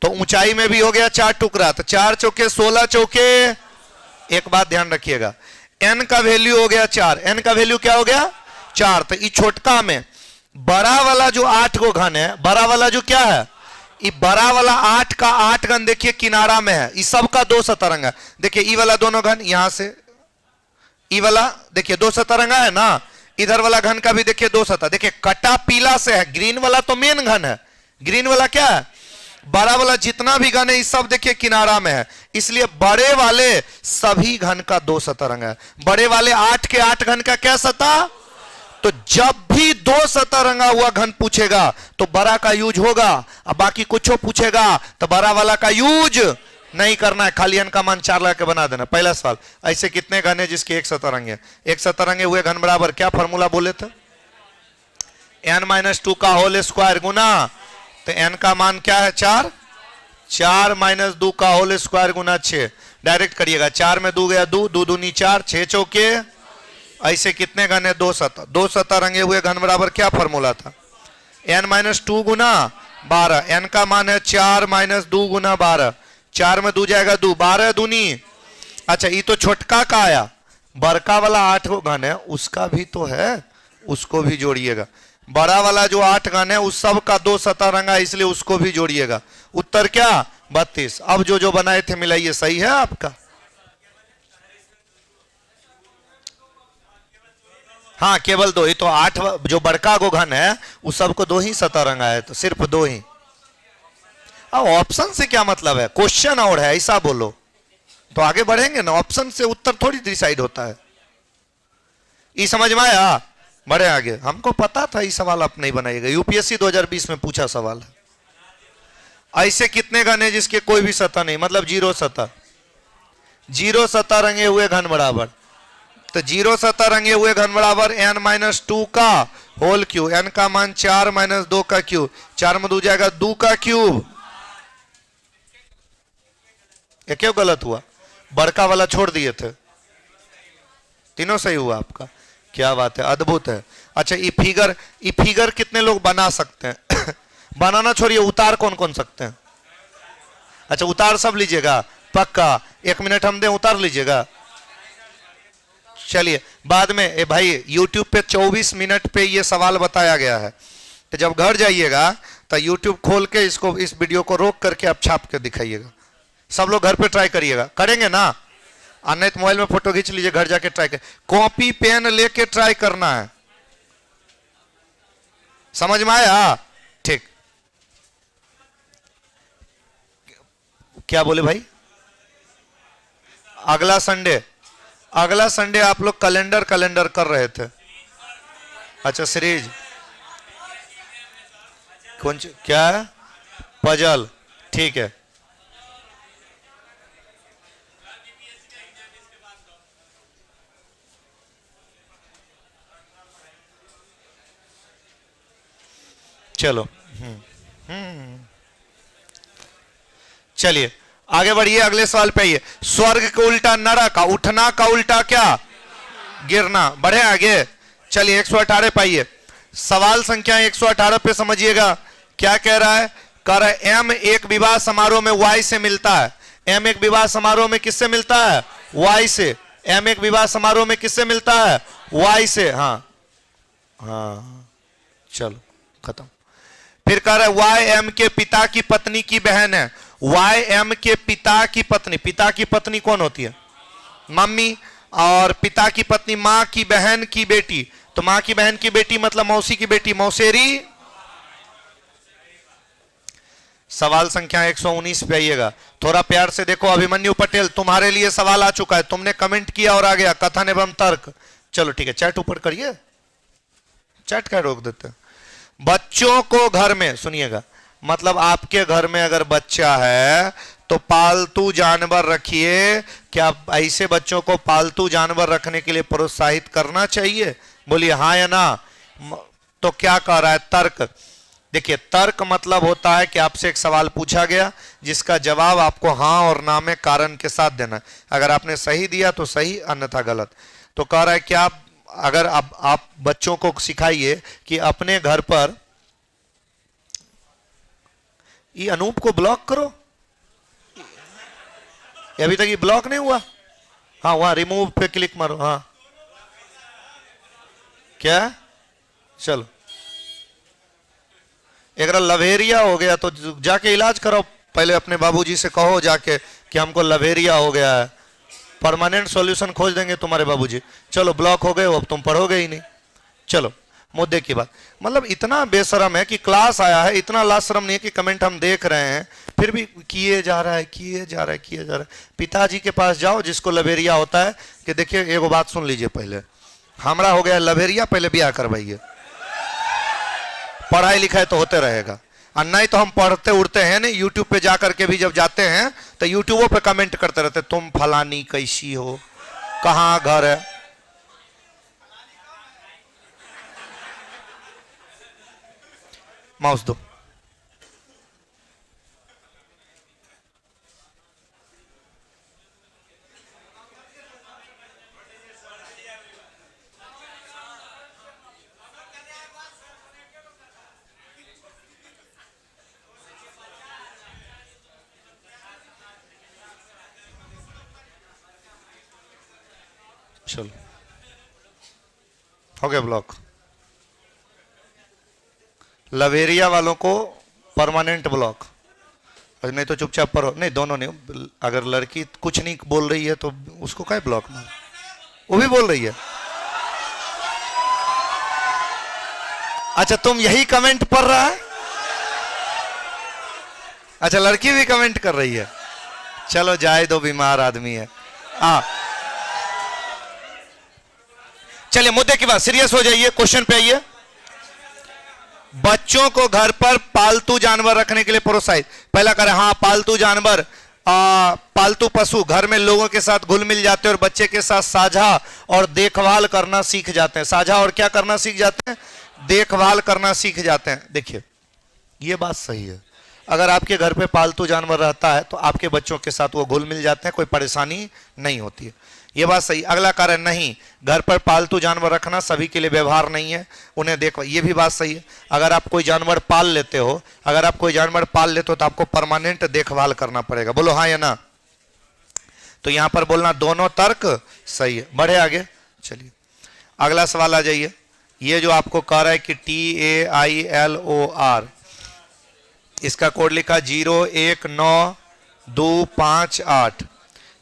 तो ऊंचाई में भी हो गया 4 टुकड़ा, तो 4 चौके 16 चौके। एक बात ध्यान रखिएगा n का वैल्यू हो गया 4। n का वैल्यू क्या हो गया 4। तो ये छोटका में बड़ा वाला जो 8 गो घन है, बड़ा वाला जो क्या है ये बड़ा वाला 8 का 8 घन देखिए किनारा में है। इस सब का 2 सतरंगा। देखिए ये वाला दोनों घन यहां से ये वाला देखिए 2 सतरंगा है ना। इधर वाला घन का भी देखिए 2 सतह। देखिए कटा पीला से है। ग्रीन वाला तो मेन घन है। ग्रीन वाला क्या है बड़ा वाला जितना भी घन है इस सब देखिए किनारा में है। इसलिए बड़े वाले सभी घन का 2 सतरंग है। बड़े वाले 8 के 8 घन का क्या सतह। तो जब भी 2 सतह रंगा हुआ घन पूछेगा तो बड़ा का यूज होगा, अब बाकी कुछ पूछेगा तो बड़ा वाला का यूज नहीं करना है। खाली n का मान 4 लगा के बना देना। पहला सवाल ऐसे कितने घन है जिसके 1 सतरंग है। 1 सतरंगे हुए घन बराबर क्या फॉर्मूला बोले थे n-2 का होल स्क्वायर गुना, तो n का मान क्या है 4, 4 - 2 का होल स्क्वायर गुना 6। डायरेक्ट करिएगा 4 में 2 गया 2, 2 दूनी 4, 6 चौके। ऐसे कितने घन है 2 सतह। 2 सतह रंगे हुए घन बराबर क्या फॉर्मूला था n-2 गुना 12। n का मान है 4 - 2 गुना 12। 4 में 2 जाएगा 2, 12 दूनी। अच्छा ये तो छोटका का आया, बड़का वाला 8 गो घन है उसका भी तो है, उसको भी जोड़िएगा। बड़ा वाला जो 8 घन है उस सब का 2 सतह रंगा, इसलिए उसको भी जोड़िएगा। उत्तर क्या 32। अब जो बनाए थे मिलाइए, सही है आपका। हाँ केवल 2 ही तो 8 जो बड़का गो घन है उस सबको 2 ही सतह रंगा है, तो सिर्फ 2 ही। अब ऑप्शन से क्या मतलब है, क्वेश्चन और है ऐसा बोलो तो आगे बढ़ेंगे ना। ऑप्शन से उत्तर थोड़ी डिसाइड होता है। ये समझ में आया। बढ़े आगे। हमको पता था ये सवाल आप नहीं बनाइएगा, यूपीएससी 2020 में पूछा सवाल है। ऐसे कितने घन है जिसके कोई भी सतह नहीं, मतलब 0 सतह। 0 सतह रंगे हुए घन बराबर, तो 0 सतह रंगे हुए घन बराबर n-2 का होल क्यूब। n का मान 4 - 2 का क्यूब। 4 में 2 जाएगा 2 का क्यूब। ये क्यों गलत हुआ, बड़का वाला छोड़ दिए थे। तीनों सही हुआ आपका, क्या बात है, अद्भुत है। अच्छा ये फिगर कितने लोग बना सकते हैं बनाना छोड़िए, उतार कौन कौन सकते हैं। अच्छा उतार सब लीजिएगा पक्का, 1 मिनट हम दें उतार लीजिएगा। चलिए बाद में भाई YouTube पे 24 मिनट पे ये सवाल बताया गया है, तो जब घर जाइएगा तो YouTube खोल के इसको, इस वीडियो को रोक करके आप छाप के दिखाइएगा। सब लोग घर पे ट्राई करिएगा, करेंगे ना। नहीं तो मोबाइल में फोटो खींच लीजिए, घर जाके ट्राई कर, कॉपी पेन लेके ट्राई करना है। समझ में आया। ठीक, क्या बोले भाई। अगला संडे आप लोग कैलेंडर कर रहे थे। अच्छा सीरीज कौन क्या है? पजल। ठीक है, चलो। चलिए आगे बढ़िए, अगले सवाल पे आइए। स्वर्ग का उल्टा नरक, उठना का उल्टा क्या? गिरना। बढ़े आगे, चलिए 118 पाइए। सवाल संख्या 118 पे समझिएगा क्या कह रहा है। कह रहा है एम एक विवाह समारोह में वाई से मिलता है। एम एक विवाह समारोह में किससे मिलता है? वाई से। एम एक विवाह समारोह में किससे मिलता है? वाई से। हाँ हाँ, चलो खत्म। फिर कह रहा है वाई एम के पिता की पत्नी की बहन है। वाई एम के पिता की पत्नी, पिता की पत्नी कौन होती है? मम्मी। और पिता की पत्नी मां की बहन की बेटी, तो मां की बहन की बेटी मतलब मौसी की बेटी, मौसेरी। सवाल संख्या 119 पे आइएगा। थोड़ा प्यार से देखो अभिमन्यु पटेल, तुम्हारे लिए सवाल आ चुका है, तुमने कमेंट किया और आ गया कथन एवं तर्क। चलो ठीक है, चैट ऊपर करिए, चैट क्या रोक देते हैं। बच्चों को घर में, सुनिएगा, मतलब आपके घर में अगर बच्चा है तो पालतू जानवर रखिए। क्या ऐसे बच्चों को पालतू जानवर रखने के लिए प्रोत्साहित करना चाहिए? बोलिए हाँ या ना। तो क्या कह रहा है? तर्क। देखिए तर्क मतलब होता है कि आपसे एक सवाल पूछा गया जिसका जवाब आपको हाँ और ना में कारण के साथ देना है। अगर आपने सही दिया तो सही, अन्यथा गलत। तो कह रहा है कि आप अगर आप बच्चों को सिखाइए कि अपने घर पर, ये अनूप को ब्लॉक करो, ये अभी तक ये ब्लॉक नहीं हुआ। हाँ वहां रिमूव पे क्लिक मारो। हाँ क्या? चलो, एक लवेरिया हो गया तो जाके इलाज कराओ। पहले अपने बाबूजी से कहो जाके कि हमको लवेरिया हो गया है, परमानेंट सॉल्यूशन खोज देंगे तुम्हारे बाबूजी। चलो ब्लॉक हो गए, अब तुम पढ़ोगे ही नहीं। चलो मुद्दे की बात, मतलब इतना बेशरम है कि क्लास आया है, इतना लाशरम नहीं है कि कमेंट हम देख रहे हैं फिर भी किए जा रहा है, किए जा रहा है, किए जा रहा है। पिताजी के पास जाओ जिसको लवेरिया होता है कि देखिए एगो बात सुन लीजिए, पहले हमारा हो गया लवेरिया, पहले ब्याह करवाइए, पढ़ाई लिखाई तो होते रहेगा। और नहीं तो हम पढ़ते उड़ते हैं नहीं, यूट्यूब पे जाकर के भी जब जाते हैं तो यूट्यूबों पे कमेंट करते रहते, तुम फलानी कैसी हो, कहाँ घर है। माउस दो। चलो हो गया ब्लॉक। लवेरिया वालों को परमानेंट ब्लॉक, नहीं तो चुपचाप पढ़ो। नहीं दोनों नहीं, अगर लड़की कुछ नहीं बोल रही है तो उसको क्या ब्लॉक मार, वो भी बोल रही है। अच्छा तुम यही कमेंट पढ़ रहा है? अच्छा लड़की भी कमेंट कर रही है, चलो जाए दो, बीमार आदमी है। हाँ चलिए मुद्दे की बात, सीरियस हो जाइए, क्वेश्चन पे आइए। बच्चों को घर पर पालतू जानवर रखने के लिए प्रोत्साहित। पहला करें हाँ, पालतू जानवर, पालतू पशु घर में लोगों के साथ घुल मिल जाते हैं और बच्चे के साथ साझा और देखभाल करना सीख जाते हैं। साझा और क्या करना सीख जाते हैं? देखभाल करना सीख जाते हैं। देखिए ये बात सही है, अगर आपके घर पे पालतू जानवर रहता है तो आपके बच्चों के साथ वो घुल मिल जाते हैं, कोई परेशानी नहीं होती है, ये बात सही। अगला कारण नहीं, घर पर पालतू जानवर रखना सभी के लिए व्यवहार नहीं है, उन्हें देखो, ये भी बात सही है। अगर आप कोई जानवर पाल लेते हो, अगर आप कोई जानवर पाल लेते हो तो आपको परमानेंट देखभाल करना पड़ेगा। बोलो हाँ या ना। तो यहां पर बोलना दोनों तर्क सही है। बढ़े आगे, चलिए अगला सवाल आ जाइए। ये जो आपको कह रहा है कि TAILOR, इसका कोड लिखा 019258,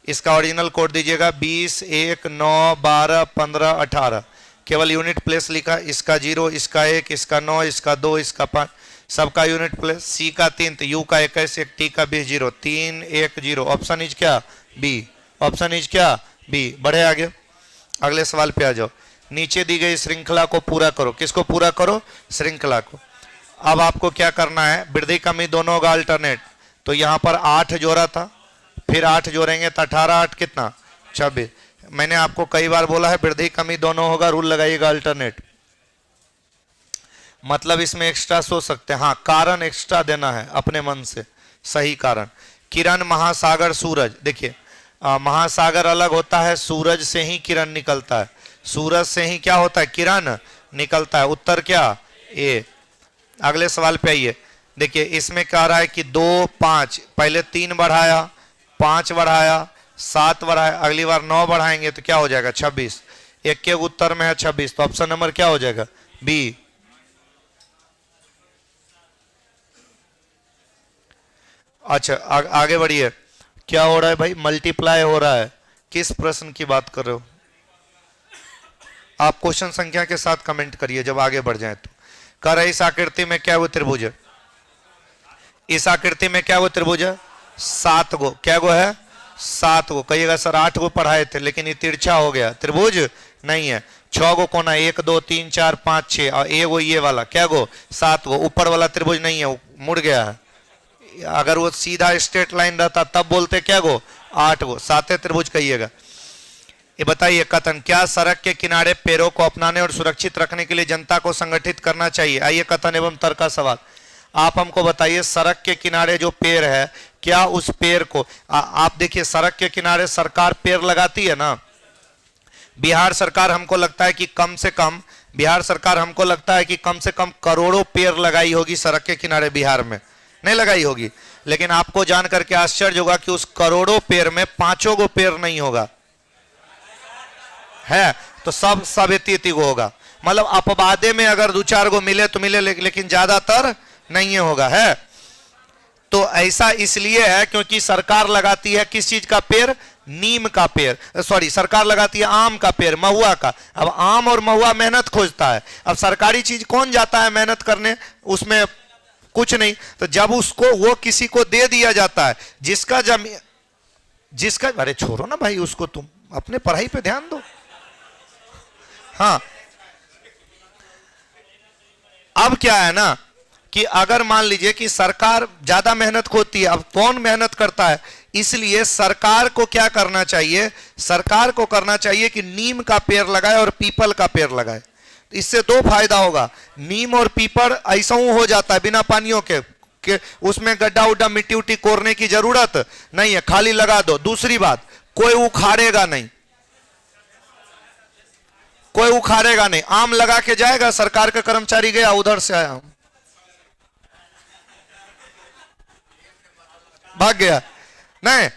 इसका ओरिजिनल कोड दीजिएगा 2019121518। केवल यूनिट प्लेस लिखा, इसका 0, इसका 1, इसका 9, इसका 2, इसका 5, सबका यूनिट प्लेस। सी का 3, यू का 21, एक टी का 20, 0 3 1 0। ऑप्शन इज क्या? बी। ऑप्शन इज क्या? बी। बढ़े आगे, अगले सवाल पे आ जाओ। नीचे दी गई श्रृंखला को पूरा करो। किसको पूरा करो? श्रृंखला को। अब आपको क्या करना है, वृद्धि कमी दोनों होगा अल्टरनेट। तो यहां पर 8 जोड़ा था, फिर 8 जोड़ेंगे तो 18 8 कितना 26। मैंने आपको कई बार बोला है वृद्धि कमी दोनों होगा, रूल लगाइएगा अल्टरनेट। मतलब इसमें एक्स्ट्रा सोच सकते हैं, हाँ कारण एक्स्ट्रा देना है अपने मन से, सही कारण। किरण, महासागर, सूरज। देखिए महासागर अलग होता है, सूरज से ही किरण निकलता है, सूरज से ही क्या होता है किरण निकलता है। उत्तर क्या ए। अगले सवाल पे आइए। देखिए इसमें कह रहा है कि 2 5, पहले 3 बढ़ाया, 5 बढ़ाया, 7 बढ़ाया, अगली बार 9 बढ़ाएंगे तो क्या हो जाएगा 26। एक के उत्तर में है 26, तो ऑप्शन नंबर क्या हो जाएगा बी। अच्छा आगे बढ़िए। क्या हो रहा है भाई, मल्टीप्लाई हो रहा है, किस प्रश्न की बात कर रहे हो आप? क्वेश्चन संख्या के साथ कमेंट करिए जब आगे बढ़ जाए तो। कह रहे इस आकृति में क्या वो त्रिभुज है, इस आकृति में क्या वो त्रिभुज है 7 गो, क्या गो है 7 गो। कहिएगा सर 8 गो पढ़ाए थे लेकिन ये तिरछा हो गया, त्रिभुज नहीं है। 6 गो कोना, 1 2 3 4 5 6, और ये गो ये वाला क्या गो 7 गो। ऊपर वाला त्रिभुज नहीं है, मुड़ गया है। अगर वो सीधा स्ट्रेट लाइन रहता तब बोलते क्या गो 8 गो, 7 त्रिभुज कहिएगा। ये बताइए कथन, क्या सड़क के किनारे पेड़ों को अपनाने और सुरक्षित रखने के लिए जनता को संगठित करना चाहिए? आइए कथन एवं तर्क का सवाल। आप हमको बताइए सड़क के किनारे जो पेड़ है, क्या उस पेड़ को आप देखिए सड़क के किनारे सरकार पेड़ लगाती है ना। बिहार सरकार हमको लगता है कि कम से कम, बिहार सरकार हमको लगता है कि कम से कम करोड़ों पेड़ लगाई होगी सड़क के किनारे, बिहार में नहीं लगाई होगी। लेकिन आपको जान करके आश्चर्य होगा कि उस करोड़ों पेड़ में 5 गो पेड़ नहीं होगा, है तो सब इति गो होगा। मतलब अपवादे में अगर 2-4 गो मिले तो मिले, लेकिन ज्यादातर नहीं होगा, है। तो ऐसा इसलिए है क्योंकि सरकार लगाती है किस चीज का पेड़, नीम का पेड़, सॉरी सरकार लगाती है आम का पेड़, महुआ का। अब आम और महुआ मेहनत खोजता है, अब सरकारी चीज कौन जाता है मेहनत करने, उसमें कुछ नहीं। तो जब उसको वो किसी को दे दिया जाता है जिसका जमीन, जिसका, अरे छोड़ो ना भाई उसको, तुम अपने पढ़ाई पे ध्यान दो। हाँ अब क्या है ना कि अगर मान लीजिए कि सरकार ज्यादा मेहनत खोती है, अब कौन मेहनत करता है, इसलिए सरकार को क्या करना चाहिए, सरकार को करना चाहिए कि नीम का पेड़ लगाए और पीपल का पेड़ लगाए। इससे 2 फायदा होगा, नीम और पीपल ऐसा हो जाता है बिना पानियों के उसमें गड्ढा उड्ढा मिट्टी उट्टी कोरने की जरूरत नहीं है, खाली लगा दो। दूसरी बात, कोई उखाड़ेगा नहीं, कोई उखाड़ेगा नहीं। आम लगा के जाएगा, सरकार का कर्मचारी गया उधर से आया भाग गया, नहीं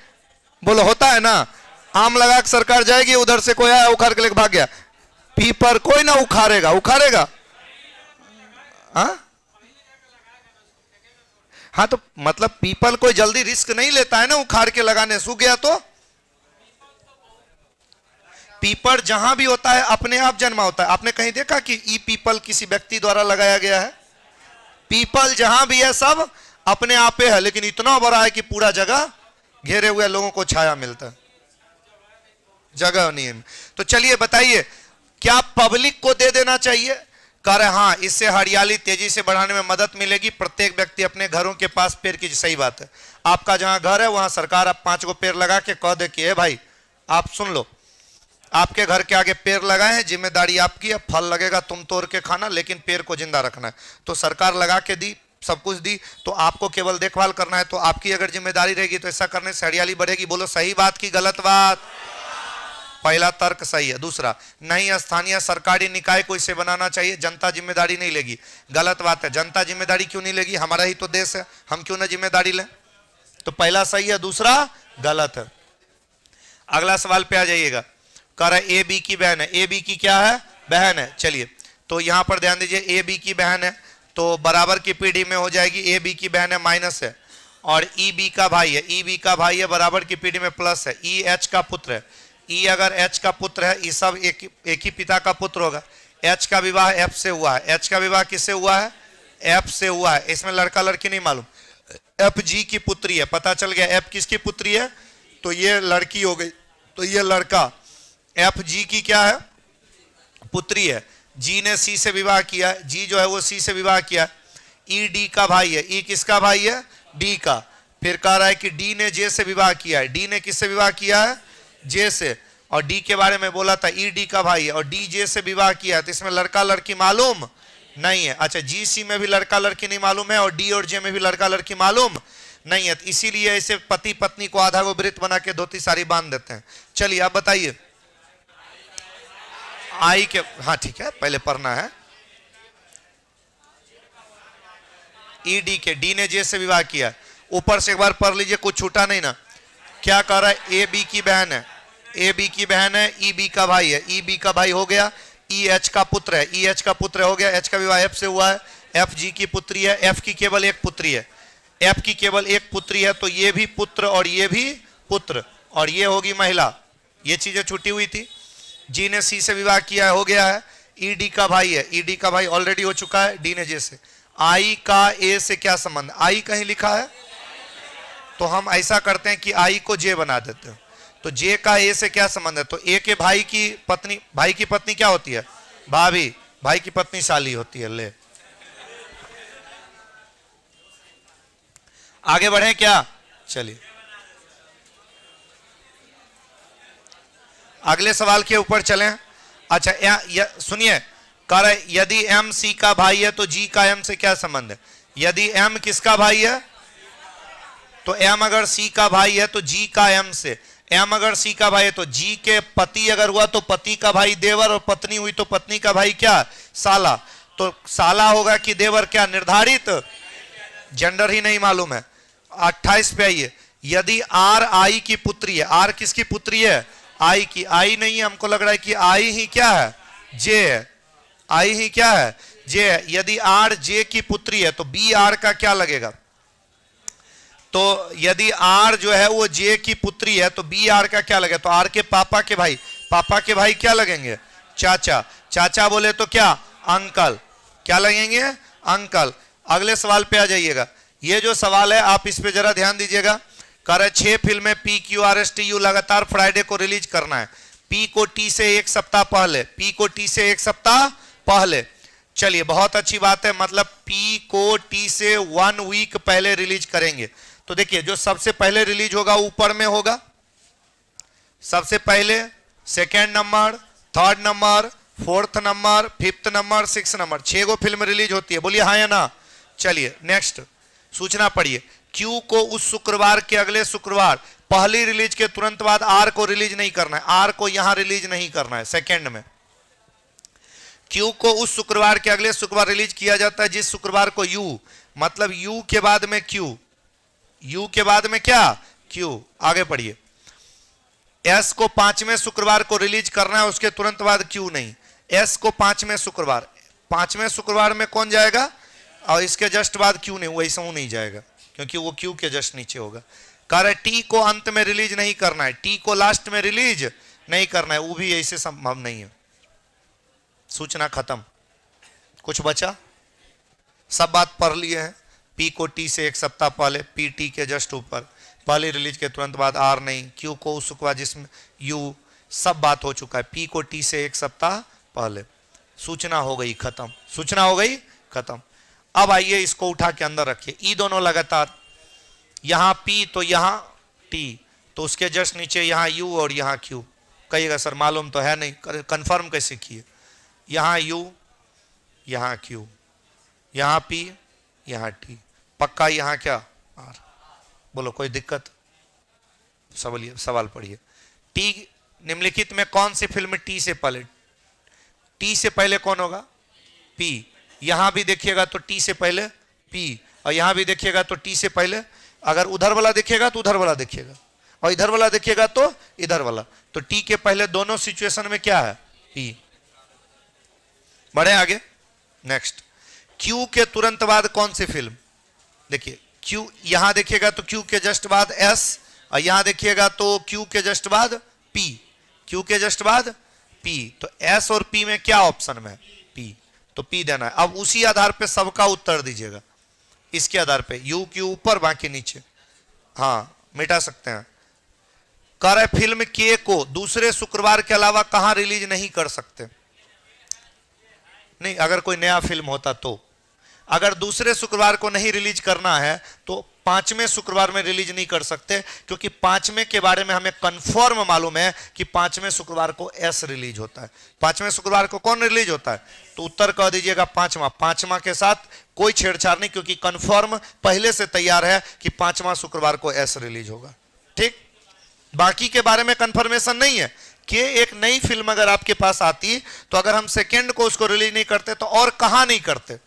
बोलो होता है ना, आम लगा के सरकार जाएगी, उधर से कोई आया उखाड़ के लेके भाग गया। पीपर कोई ना उखाड़ेगा, उखाड़ेगा हाँ तो मतलब पीपल कोई जल्दी रिस्क नहीं लेता है ना उखाड़ के लगाने, सूख गया तो। पीपल जहां भी होता है अपने आप जन्मा होता है। आपने कहीं देखा कि ई पीपल किसी व्यक्ति द्वारा लगाया गया है? पीपल जहां भी है सब अपने आप पे है, लेकिन इतना बड़ा है कि पूरा जगह घेरे हुए लोगों को छाया मिलता है, जगह नहीं है। तो चलिए बताइए क्या पब्लिक को दे देना चाहिए? कह रहे हाँ, इससे हरियाली तेजी से बढ़ाने में मदद मिलेगी, प्रत्येक व्यक्ति अपने घरों के पास पेड़ की। सही बात है, आपका जहां घर है वहां सरकार आप 5 गो पेड़ लगा के कह दे कि ए भाई आप सुन लो, आपके घर के आगे पेड़ लगाए हैं, जिम्मेदारी आपकी है, फल लगेगा तुम तोड़ के खाना, लेकिन पेड़ को जिंदा रखना है। तो सरकार लगा के दी, सब कुछ दी, तो आपको केवल देखभाल करना है। तो आपकी अगर जिम्मेदारी रहेगी तो ऐसा करने से हरियाली बढ़ेगी। बोलो सही बात की गलत बात? पहला तर्क सही है। दूसरा, नहीं स्थानीय सरकारी निकाय को इसे बनाना चाहिए, जनता जिम्मेदारी नहीं लेगी। गलत बात है, जनता जिम्मेदारी क्यों नहीं लेगी, हमारा ही तो देश है, हम क्यों ना जिम्मेदारी लें। तो पहला सही है, दूसरा गलत है। अगला सवाल पे आ जाइएगा। कह रहा ए बी की बहन है, ए बी की क्या है, बहन है। चलिए तो यहां पर ध्यान दीजिए, ए बी की बहन है तो बराबर की पीढ़ी में हो जाएगी, ए बी की बहन है माइनस है, और ई बी का भाई है, ई बी का भाई है बराबर की पीढ़ी में प्लस है, ई एच का पुत्र है। ई अगर एच का पुत्र है, ये सब एक ही पिता का पुत्र होगा। एच का विवाह एफ से हुआ है, एच का विवाह किससे हुआ है, एफ से हुआ है। इसमें लड़का लड़की नहीं मालूम, एफ जी की पुत्री है, पता चल गया एफ किसकी पुत्री है, तो ये लड़की हो गई, तो ये लड़का एफ जी की क्या है, पुत्री है। जी ने सी से विवाह किया, जी जो है वो सी से विवाह किया। ई डी का भाई है। ई किसका भाई है? डी का। फिर कह रहा है कि डी ने जे से विवाह किया है। डी ने किससे विवाह किया है? जे से। और डी के बारे में बोला था ई डी का भाई है और डी जे से विवाह किया है, तो इसमें लड़का लड़की मालूम नहीं है। अच्छा, जी सी में भी लड़का लड़की नहीं मालूम है और डी और जे में भी लड़का लड़की मालूम नहीं है, तो इसीलिए ऐसे पति पत्नी को आधा को वृत्त बना के धोती साड़ी बांध देते हैं। चलिए आप बताइए। आई के, हाँ ठीक है, पहले पढ़ना है। ई डी के, डी ने जे से विवाह किया। ऊपर से एक बार पढ़ लीजिए, कुछ छूटा नहीं ना। क्या कह रहा है? ए बी की बहन है, ए बी की बहन है, ई बी का भाई है, ई बी का भाई हो गया, ई एच का पुत्र है, ई एच का पुत्र हो गया, एच का विवाह एफ से हुआ है, एफ जी की पुत्री है, एफ की केवल एक पुत्री है, एफ की केवल एक पुत्री है, तो ये भी पुत्र और ये भी पुत्र और ये होगी महिला। ये चीजें छूटी हुई थी। जी ने सी से विवाह किया है, हो गया है। ई डी का भाई है, ई डी का भाई ऑलरेडी हो चुका है, डी ने जे से। आई का ए से क्या संबंध? आई कहीं लिखा है तो हम ऐसा करते हैं कि आई को जे बना देते हैं, तो जे का ए से क्या संबंध है? तो ए के भाई की पत्नी क्या होती है? भाभी। भाई की पत्नी साली होती है। ले आगे बढ़े क्या? चलिए अगले सवाल के ऊपर चलें। अच्छा सुनिए, कह रहे यदि एम सी का भाई है तो जी का एम से क्या संबंध है? यदि एम किसका भाई है तो एम अगर सी का भाई है तो जी का एम से। एम अगर सी का भाई है तो जी के पति अगर हुआ तो पति का भाई देवर और पत्नी हुई तो पत्नी का भाई क्या? साला। तो साला होगा कि देवर? क्या निर्धारित? जेंडर ही नहीं मालूम है। 28 पे आइए। यदि आर आई की पुत्री है, आर किसकी पुत्री है? आई की। आई नहीं है, हमको लग रहा है कि आई ही क्या है? जे है। आई ही क्या है? जे है। यदि आर जे की पुत्री है तो बी आर का क्या लगेगा? तो यदि आर जो है वो जे की पुत्री है तो बी आर का क्या लगेगा? तो आर के पापा के भाई क्या लगेंगे? चाचा। चाचा बोले तो क्या? अंकल। क्या लगेंगे? अंकल। अगले सवाल पे आ जाइएगा। ये जो सवाल है आप इस पे जरा ध्यान दीजिएगा। कह रहे 6 फिल्में P Q R S T U लगातार फ्राइडे को रिलीज करना है। पी को टी से एक सप्ताह पहले, पी को टी से एक सप्ताह पहले। चलिए बहुत अच्छी बात है, मतलब पी को टी से 1 वीक पहले रिलीज करेंगे। तो देखिए जो सबसे पहले रिलीज होगा ऊपर में होगा, सबसे पहले, second number, third number, fourth number, fifth number, six number, 6 गो फिल्म रिलीज होती है। बोलिए हाँ या ना। चलिए नेक्स्ट सूचना पढ़िए। क्यू को उस शुक्रवार के अगले शुक्रवार पहली रिलीज के तुरंत बाद आर को रिलीज नहीं करना है, आर को यहां रिलीज नहीं करना है सेकेंड में। क्यू को उस शुक्रवार के अगले शुक्रवार रिलीज किया जाता है जिस शुक्रवार को यू, मतलब यू के बाद में क्यू, यू के बाद में क्या? क्यू। आगे पढ़िए। एस को 5वें शुक्रवार को रिलीज करना है, उसके तुरंत बाद क्यू नहीं। एस को 5वें शुक्रवार, 5वें शुक्रवार में कौन जाएगा? और इसके जस्ट बाद क्यू नहीं, वैसा वो नहीं जाएगा क्योंकि वो क्यू के जस्ट नीचे होगा। कह रहे टी को अंत में रिलीज नहीं करना है, टी को लास्ट में रिलीज नहीं करना है, वो भी ऐसे संभव नहीं है। सूचना खत्म। कुछ बचा? सब बात पढ़ लिए हैं। पी को टी से एक सप्ताह पहले, पी टी के जस्ट ऊपर, पहली रिलीज के तुरंत बाद आर नहीं, क्यू को उस शुक्रवार जिसमें यू, सब बात हो चुका है। पी को टी से एक सप्ताह पहले। सूचना हो गई खत्म, सूचना हो गई खत्म। अब आइए इसको उठा के अंदर रखिए। ई दोनों लगातार, यहां पी तो यहां टी, तो उसके जस्ट नीचे यहां यू और यहां क्यू। कहिएगा सर मालूम तो है नहीं, कंफर्म कैसे किए? यहां यू, यहां क्यू, यहां पी, यहां टी, पक्का यहां क्या? आर। बोलो कोई दिक्कत? सवाल पढ़िए। टी निम्नलिखित में कौन सी फिल्म टी से पहले? टी से पहले कौन होगा? पी। यहां भी देखिएगा तो टी से पहले पी, और यहां भी देखिएगा तो टी से पहले। अगर उधर वाला देखिएगा तो उधर वाला देखिएगा, और इधर वाला देखिएगा तो इधर वाला। तो टी के पहले दोनों सिचुएशन में क्या है? पी। बढ़े आगे। नेक्स्ट, क्यू के तुरंत बाद कौन सी फिल्म? देखिए क्यू, यहां देखिएगा तो क्यू के जस्ट बाद एस, और यहां देखिएगा तो क्यू के जस्ट बाद पी, क्यू के जस्ट बाद पी। तो एस और पी में क्या ऑप्शन में? पी, तो पी देना है। अब उसी आधार पे सबका उत्तर दीजिएगा, इसके आधार पे। यू क्यू ऊपर, बाकी नीचे। हाँ मिटा सकते हैं। कह रहे फिल्म के को दूसरे शुक्रवार के अलावा कहां रिलीज नहीं कर सकते? नहीं, अगर कोई नया फिल्म होता तो। अगर दूसरे शुक्रवार को नहीं रिलीज करना है तो पांचवें शुक्रवार में रिलीज नहीं कर सकते, क्योंकि पांचवें के बारे में हमें कंफर्म मालूम है कि पांचवें शुक्रवार को एस रिलीज होता है। पांचवें शुक्रवार को कौन रिलीज होता है? तो उत्तर कह दीजिएगा पांचवा। पांचवा के साथ कोई छेड़छाड़ नहीं, क्योंकि कंफर्म पहले से तैयार है कि पांचवा शुक्रवार को एस रिलीज होगा। ठीक, बाकी के बारे में कंफर्मेशन नहीं है कि एक नई फिल्म अगर आपके पास आती तो अगर हम सेकेंड को उसको रिलीज नहीं करते तो और कहां नहीं करते?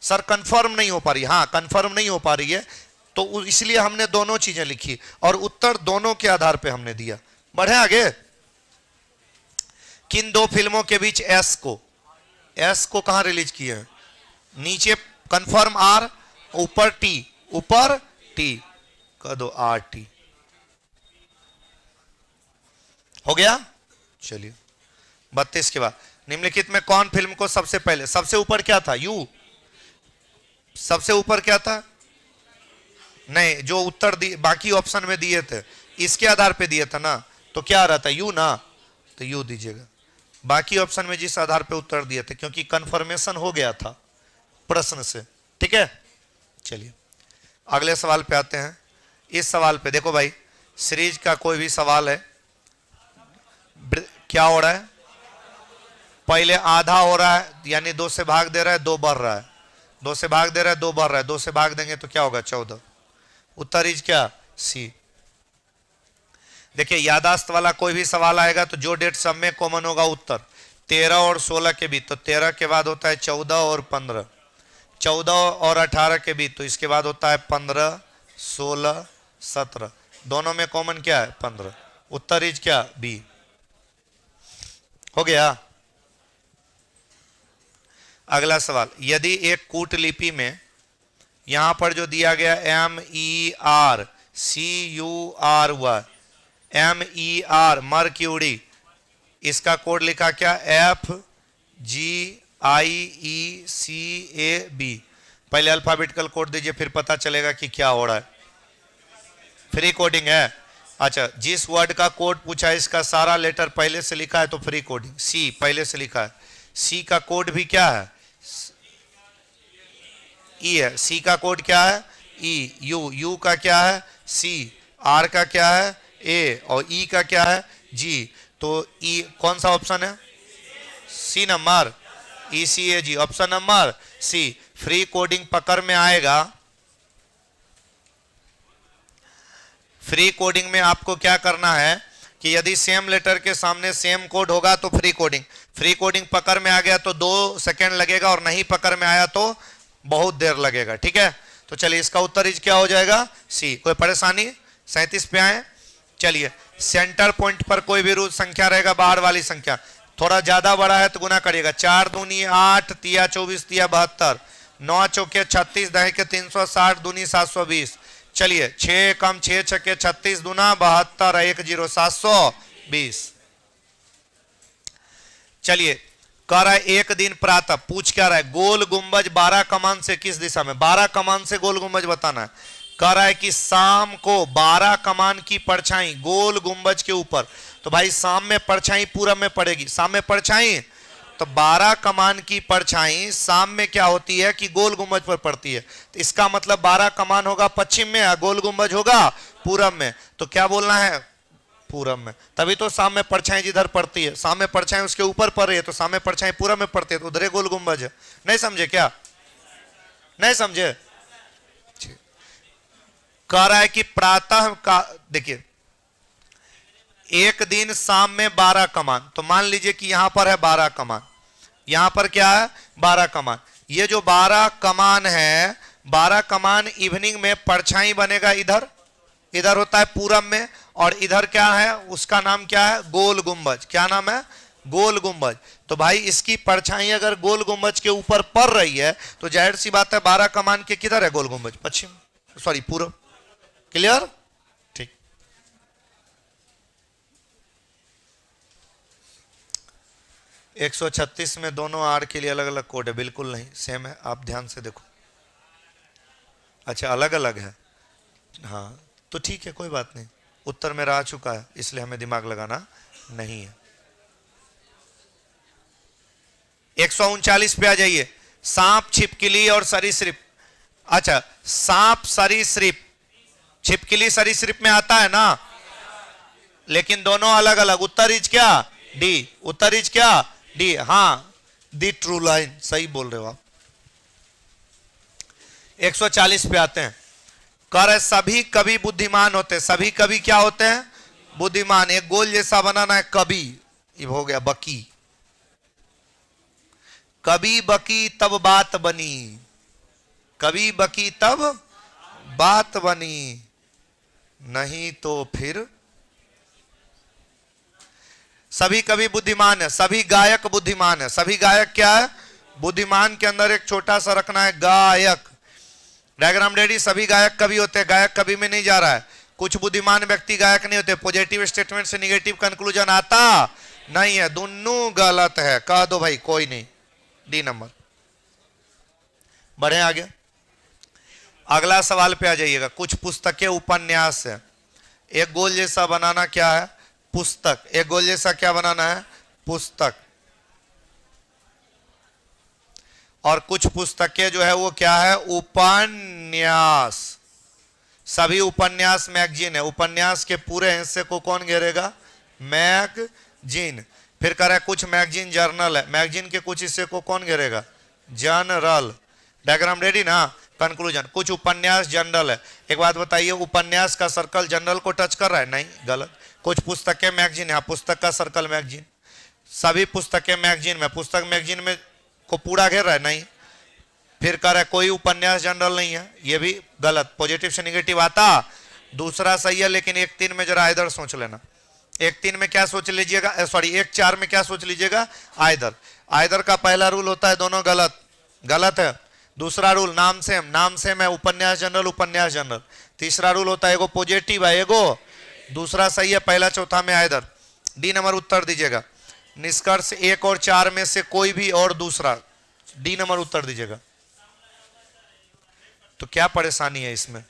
सर कंफर्म नहीं हो पा रही, हाँ कंफर्म नहीं हो पा रही है, तो इसलिए हमने दोनों चीजें लिखी और उत्तर दोनों के आधार पे हमने दिया। बढ़े आगे। किन दो फिल्मों के बीच एस को कहां रिलीज किए हैं? नीचे कंफर्म आर, ऊपर टी कह दो आर टी। हो गया? चलिए 32 के बाद निम्नलिखित में कौन फिल्म को सबसे पहले, सबसे ऊपर क्या था? यू। सबसे ऊपर क्या था? नहीं, जो उत्तर दिए बाकी ऑप्शन में दिए थे इसके आधार पे दिए थे ना, तो क्या आ रहा था? यू ना, तो यू दीजिएगा। बाकी ऑप्शन में जिस आधार पे उत्तर दिए थे, क्योंकि कंफर्मेशन हो गया था प्रश्न से। ठीक है, चलिए अगले सवाल पे आते हैं। इस सवाल पे देखो भाई, सीरीज का कोई भी सवाल है, क्या हो रहा है? पहले आधा हो रहा है, यानी 2 से भाग दे रहा है, 2 बढ़ रहा है, 2 से भाग दे रहा है, 2 बढ़ रहा है, 2 से भाग देंगे तो क्या होगा? 14। उत्तर इज क्या? सी। देखिए यादाश्त वाला कोई भी सवाल आएगा तो जो डेट सब में कॉमन होगा उत्तर 13 और 16 के बीच, तो 13 के बाद होता है 14 और 15, 14 और 18 के बीच, तो इसके बाद होता है 15, 16, 17, दोनों में कॉमन क्या है? 15। उत्तर इज क्या? बी। हो गया। अगला सवाल, यदि एक कूटलिपि में यहां पर जो दिया गया MERCURY, MER मर्क्यूरी, इसका कोड लिखा क्या? FGIECAB। पहले अल्फाबेटिकल कोड दीजिए, फिर पता चलेगा कि क्या हो रहा है। फ्री कोडिंग है। अच्छा, जिस वर्ड का कोड पूछा है इसका सारा लेटर पहले से लिखा है तो फ्री कोडिंग। सी पहले से लिखा है, सी का कोड भी क्या है? ई है। सी का कोड क्या है? ई। यू का क्या है? सी। आर का क्या है? ए। और ई का क्या है? जी। तो ई कौन सा ऑप्शन है? C number, ECAG, option number C. Free coding पकड़ में आएगा। फ्री कोडिंग में आपको क्या करना है कि यदि सेम लेटर के सामने सेम कोड होगा तो फ्री कोडिंग, फ्री कोडिंग पकड़ में आ गया तो 2 सेकेंड लगेगा, और नहीं पकड़ में आया तो बहुत देर लगेगा। ठीक है, तो चलिए इसका उत्तर इज क्या हो जाएगा? सी। कोई परेशानी? 37 पे आए। चलिए, सेंटर पॉइंट पर कोई भी रूट संख्या रहेगा, बाहर वाली संख्या थोड़ा ज्यादा बड़ा है तो गुना करिएगा। 4 दूनी 8, तिया 24, तिया 72, 9 चौके 36, 10 के 360, दूनी 720। चलिए 6 कम 6 छके 36, दूना 72, 1 0 720। चलिए कह रहा है एक दिन प्रातः, पूछ क्या रहा है? गोल गुंबज 12 कमान से किस दिशा में? 12 कमान से गोल गुंबज बताना है। कह रहा है कि शाम को 12 कमान की परछाई गोल गुंबज के ऊपर, तो भाई शाम में परछाई पूरब में पड़ेगी, शाम में परछाई, तो 12 कमान की परछाई शाम में क्या होती है कि गोल गुंबज पर पड़ती है, तो इसका मतलब 12 कमान होगा पश्चिम में, गोल गुंबज होगा पूरब में, तो क्या बोलना है? पूरब में। तभी तो शाम में परछाई जिधर पड़ती है, शाम में परछाई उसके ऊपर पड़ रही है, तो शाम में परछाई पूरब में पड़ती है, तो उधर गोल गुंबज है। नहीं समझे क्या? नहीं समझे? कह रहा है कि प्रातः का, देखिए एक दिन शाम में 12 कमान, तो मान लीजिए कि यहां पर है 12 कमान, यहां पर क्या है? 12 कमान। ये जो 12 कमान है, 12 कमान इवनिंग में परछाई बनेगा इधर, इधर होता है पूरब में, और इधर क्या है? उसका नाम क्या है? गोल गुंबज। क्या नाम है? गोल गुंबज। तो भाई इसकी परछाई अगर गोल गुंबज के ऊपर पड़ रही है तो जाहिर सी बात है 12 कमान के किधर है गोल गुंबज? पश्चिम, सॉरी पूरब। क्लियर? ठीक। एक 136 में दोनों आर के लिए अलग अलग कोड है? बिल्कुल नहीं, सेम है, आप ध्यान से देखो। अच्छा अलग अलग है, हाँ तो ठीक है, कोई बात नहीं, उत्तर मेरा आ चुका है, इसलिए हमें दिमाग लगाना नहीं है। 139 पे आ जाइए। सांप, छिपकली और सरीसृप। अच्छा, सांप, सरीसृप, छिपकली सरीसृप में आता है ना, लेकिन दोनों अलग अलग। उत्तर इज क्या? डी। उत्तर इज क्या? डी। हाँ, दी ट्रू लाइन, सही बोल रहे हो आप। 140 पे आते हैं। कह रहे सभी कवि बुद्धिमान होते हैं। सभी कवि क्या होते हैं? बुद्धिमान। एक गोल जैसा बनाना है, कवि, ये हो गया बकी। कवि बकी तब बात बनी, कवि बकी तब बात बनी, नहीं तो फिर। सभी कवि बुद्धिमान है, सभी गायक बुद्धिमान है। सभी गायक क्या है? बुद्धिमान के अंदर एक छोटा सा रखना है, गायक। Diagram ready? सभी गायक कवि होते हैं, गायक कवि में नहीं जा रहा है। कुछ बुद्धिमान व्यक्ति गायक नहीं होते। पॉजिटिव स्टेटमेंट से निगेटिव कंक्लूजन आता नहीं है, दोनों गलत है। कह दो भाई, कोई नहीं। D number. बढ़े आगे, अगला सवाल पे आ जाइएगा। कुछ पुस्तकें उपन्यास है। एक गोल जैसा बनाना क्या है? पुस्तक। एक गोल जैसा क्या बनाना है? पुस्तक। और कुछ पुस्तकें जो है वो क्या है? उपन्यास। सभी उपन्यास मैगजीन है। उपन्यास के पूरे हिस्से को कौन घेरेगा? मैगजीन। फिर कह रहा है कुछ मैगजीन जर्नल है। मैगजीन के कुछ हिस्से को कौन घेरेगा? जनरल। डायग्राम रेडी ना? कंक्लूजन, कुछ उपन्यास जनरल है। एक बात बताइए, उपन्यास का सर्कल जनरल को टच कर रहा है? नहीं, गलत। कुछ पुस्तकें मैगजीन है, पुस्तक का सर्कल मैगजीन। सभी पुस्तकें मैगजीन में, पुस्तक मैगजीन में को पूरा घेर रहा है? नहीं। फिर कह रहा है कोई उपन्यास जनरल नहीं है, ये भी गलत। पॉजिटिव से निगेटिव आता, दूसरा सही है, लेकिन 1-3 में जरा आइदर सोच लेना। 1-3 में क्या सोच लीजिएगा? सॉरी, 1-4 में क्या सोच लीजिएगा? आइदर। आइदर का पहला रूल होता है दोनों गलत, गलत है। दूसरा रूल नाम सेम, नाम सेम है, उपन्यास जनरल, उपन्यास जनरल। तीसरा रूल होता है एगो पॉजिटिव है, एगो दूसरा सही है, पहला चौथा में आइदर। डी नंबर उत्तर दीजिएगा। निष्कर्ष 1 और 4 में से कोई भी और दूसरा। डी नंबर उत्तर दीजिएगा। तो क्या परेशानी है इसमें?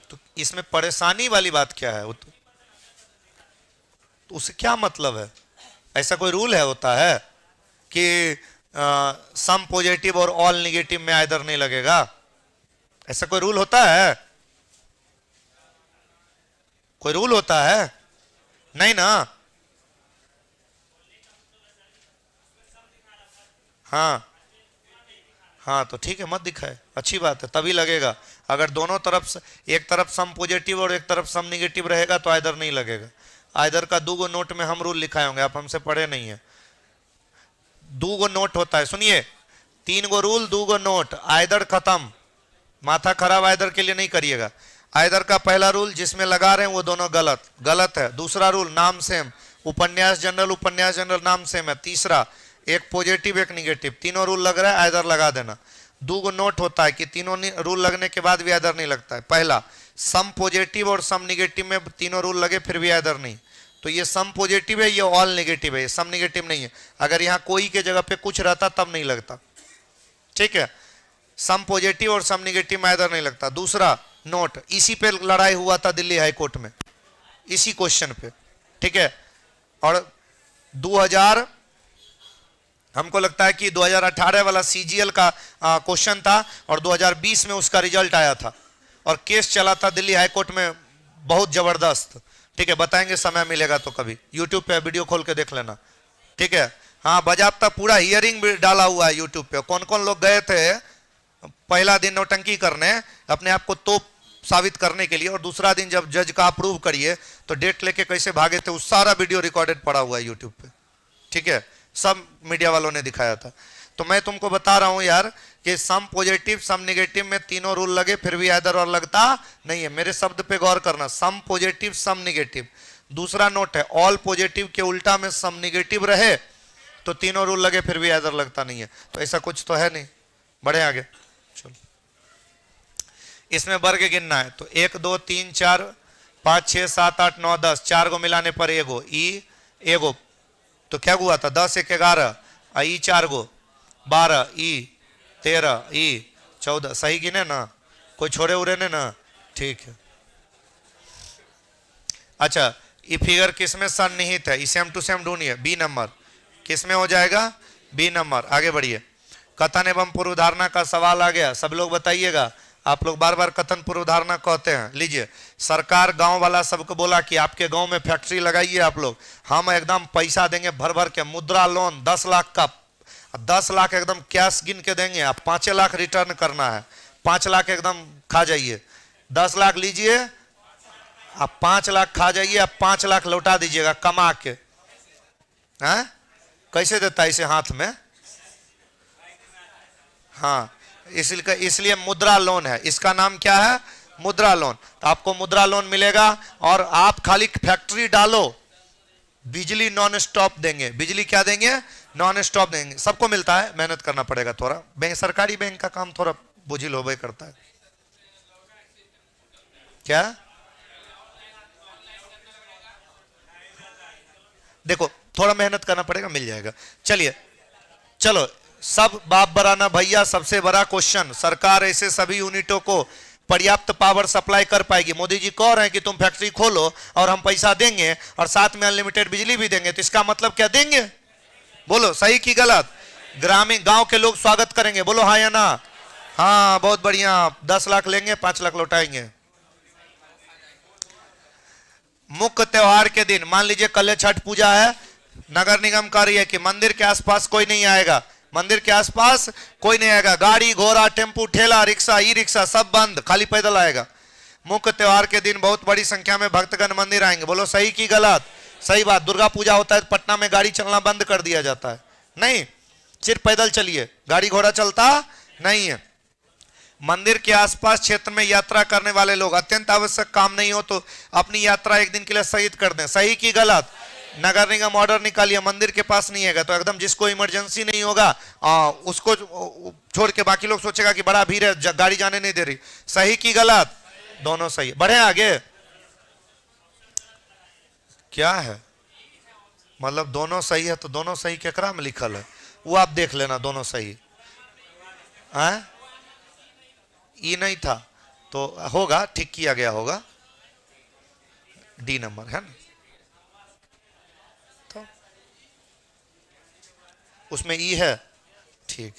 तो इसमें परेशानी वाली बात क्या है? तो उससे क्या मतलब है? ऐसा कोई रूल है, होता है कि सम पॉजिटिव और ऑल नेगेटिव में आइदर नहीं लगेगा? ऐसा कोई रूल होता है? कोई रूल होता है? नहीं ना। हाँ हाँ, तो ठीक है, मत दिखाए, अच्छी बात है, तभी लगेगा। अगर दोनों तरफ से, एक तरफ सम पॉजिटिव और एक तरफ सम नेगेटिव रहेगा तो आइदर नहीं लगेगा। आइदर का 2 नोट में हम रूल लिखाए होंगे, आप हमसे पढ़े नहीं है। 2 नोट होता है, सुनिए, 3 रूल 2 नोट। आइदर खत्म, माथा खराब आइदर के लिए नहीं करिएगा। आइदर का पहला रूल जिसमें लगा रहे हैं वो दोनों गलत, गलत है। दूसरा रूल नाम सेम, उपन्यास जनरल, उपन्यास जनरल नाम सेम है। तीसरा एक पॉजिटिव एक निगेटिव, तीनों रूल लग रहा है, आइदर लगा देना। 2 नोट होता है कि तीनों रूल लगने के बाद भी आइदर नहीं लगता है। पहला, सम पॉजिटिव और सम निगेटिव में तीनों रूल लगे फिर भी आइदर नहीं, तो ये सम पॉजिटिव है, ये ऑल नेगेटिव है, ये सम नेगेटिव नहीं है। अगर यहाँ कोई के जगह पे कुछ रहता तब नहीं लगता, ठीक है। सम पॉजिटिव और सम नेगेटिव में आइदर नहीं लगता। दूसरा नोट, इसी पे लड़ाई हुआ था दिल्ली हाई कोर्ट में, इसी क्वेश्चन पे, ठीक है। और 2000, हमको लगता है कि 2018 वाला सीजीएल का क्वेश्चन था और 2020 में उसका रिजल्ट आया था और केस चला था दिल्ली हाई कोर्ट में, बहुत जबरदस्त, ठीक है। बताएंगे समय मिलेगा तो कभी, यूट्यूब पे वीडियो खोल के देख लेना, ठीक है। हाँ, बाजाबता पूरा हियरिंग भी डाला हुआ है यूट्यूब पे। कौन कौन लोग गए थे पहला दिन नौटंकी करने, अपने आप को तोप साबित करने के लिए, और दूसरा दिन जब जज का अप्रूव करिए तो डेट लेके कैसे भागे थे, उस सारा वीडियो रिकॉर्डेड पड़ा हुआ है यूट्यूब पे, ठीक है। सब मीडिया वालों ने दिखाया था। तो मैं तुमको बता रहा हूं यार कि सम पॉजिटिव सम नेगेटिव में तीनों रूल लगे फिर भी आइदर और लगता नहीं है। मेरे शब्द पे गौर करना, सम पॉजिटिव सम नेगेटिव। दूसरा नोट है, ऑल पॉजिटिव के उल्टा में सम नेगेटिव रहे तो तीनों रूल लगे फिर भी आइदर लगता नहीं है। तो ऐसा कुछ तो है नहीं। बढ़े आगे, चलो। इसमें वर्ग गिनना है, तो 1 2 3 4 5 6 7 8 9 10, 4 को मिलाने पर एगो ई, एगो तो क्या हुआ था 10 1 11, ई 4 गो 12, ई 13, ई 14, सही गिने ना, कोई छोड़े उड़े ने ना, ठीक है। अच्छा, ये फिगर किसमें सन्निहित है? सेम टू सेम ढूंढिए। बी नंबर किसमें हो जाएगा? B number. आगे बढ़िए। कथन एवं पूर्वधारणा का सवाल आ गया, सब लोग बताइएगा। आप लोग बार बार कथन पूर्वधारणा कहते हैं। लीजिए, सरकार गांव वाला सबको बोला कि आपके गांव में फैक्ट्री लगाइए आप लोग, हम एकदम पैसा देंगे भर भर के, मुद्रा लोन 10 लाख का, 10 लाख एकदम कैश गिन के देंगे, आप 5 लाख रिटर्न करना है, 5 लाख एकदम खा जाइए। 10 लाख लीजिए, आप 5 लाख खा जाइए, आप 5 लाख लौटा दीजिएगा कमा के। हैं? कैसे देता है इसे हाथ में? हाँ, इसलिए मुद्रा लोन है। इसका नाम क्या है? मुद्रा लोन। तो आपको मुद्रा लोन मिलेगा और आप खाली फैक्ट्री डालो, बिजली नॉन स्टॉप देंगे। बिजली क्या देंगे? नॉन स्टॉप देंगे। सबको मिलता है, मेहनत करना पड़ेगा थोड़ा। बैंक, सरकारी बैंक का काम थोड़ा बोझिल होबे करता है। क्या? देखो, थोड़ा मेहनत करना पड़ेगा, मिल जाएगा। चलिए, चलो, सब बाप बराना भैया, सबसे बड़ा क्वेश्चन, सरकार ऐसे सभी यूनिटों को पर्याप्त पावर सप्लाई कर पाएगी? मोदी जी कह रहे हैं कि तुम फैक्ट्री खोलो और हम पैसा देंगे और साथ में अनलिमिटेड बिजली भी देंगे, तो इसका मतलब क्या? देंगे। बोलो सही की गलत? ग्रामीण गांव के लोग स्वागत करेंगे, बोलो हाँ या ना? हाँ, बहुत बढ़िया। 10 लाख लेंगे, 5 लाख लौटाएंगे। मुख्य त्योहार के दिन, मान लीजिए कल छठ पूजा है, नगर निगम कह रही है कि मंदिर के आसपास कोई नहीं आएगा, मंदिर के आसपास कोई नहीं आएगा, गाड़ी घोड़ा टेम्पू ठेला रिक्शा ई रिक्शा सब बंद, खाली पैदल आएगा। मुख्य त्योहार के दिन बहुत बड़ी संख्या में भक्तगण मंदिर आएंगे, बोलो सही की गलत? सही बात। दुर्गा पूजा होता है तो पटना में गाड़ी चलना बंद कर दिया जाता है, नहीं, सिर्फ पैदल चलिए, गाड़ी घोड़ा चलता नहीं है। मंदिर के आसपास क्षेत्र में यात्रा करने वाले लोग, अत्यंत आवश्यक काम नहीं हो तो अपनी यात्रा एक दिन के लिए स्थगित कर दें, सही की गलत? नगर निगम ऑर्डर निकालिए, मंदिर के पास नहीं है तो एकदम जिसको इमरजेंसी नहीं होगा उसको छोड़ के बाकी लोग सोचेगा कि बड़ा भीड़ है, गाड़ी जाने नहीं दे रही, सही की गलत? दोनों सही। बढ़े आगे। क्या है मतलब दोनों सही है? तो दोनों सही केकरा में लिखल है वो आप देख लेना, दोनों सही है। ई नहीं था तो होगा, ठीक किया गया होगा, डी नंबर है ना, तो उसमें ई है, ठीक।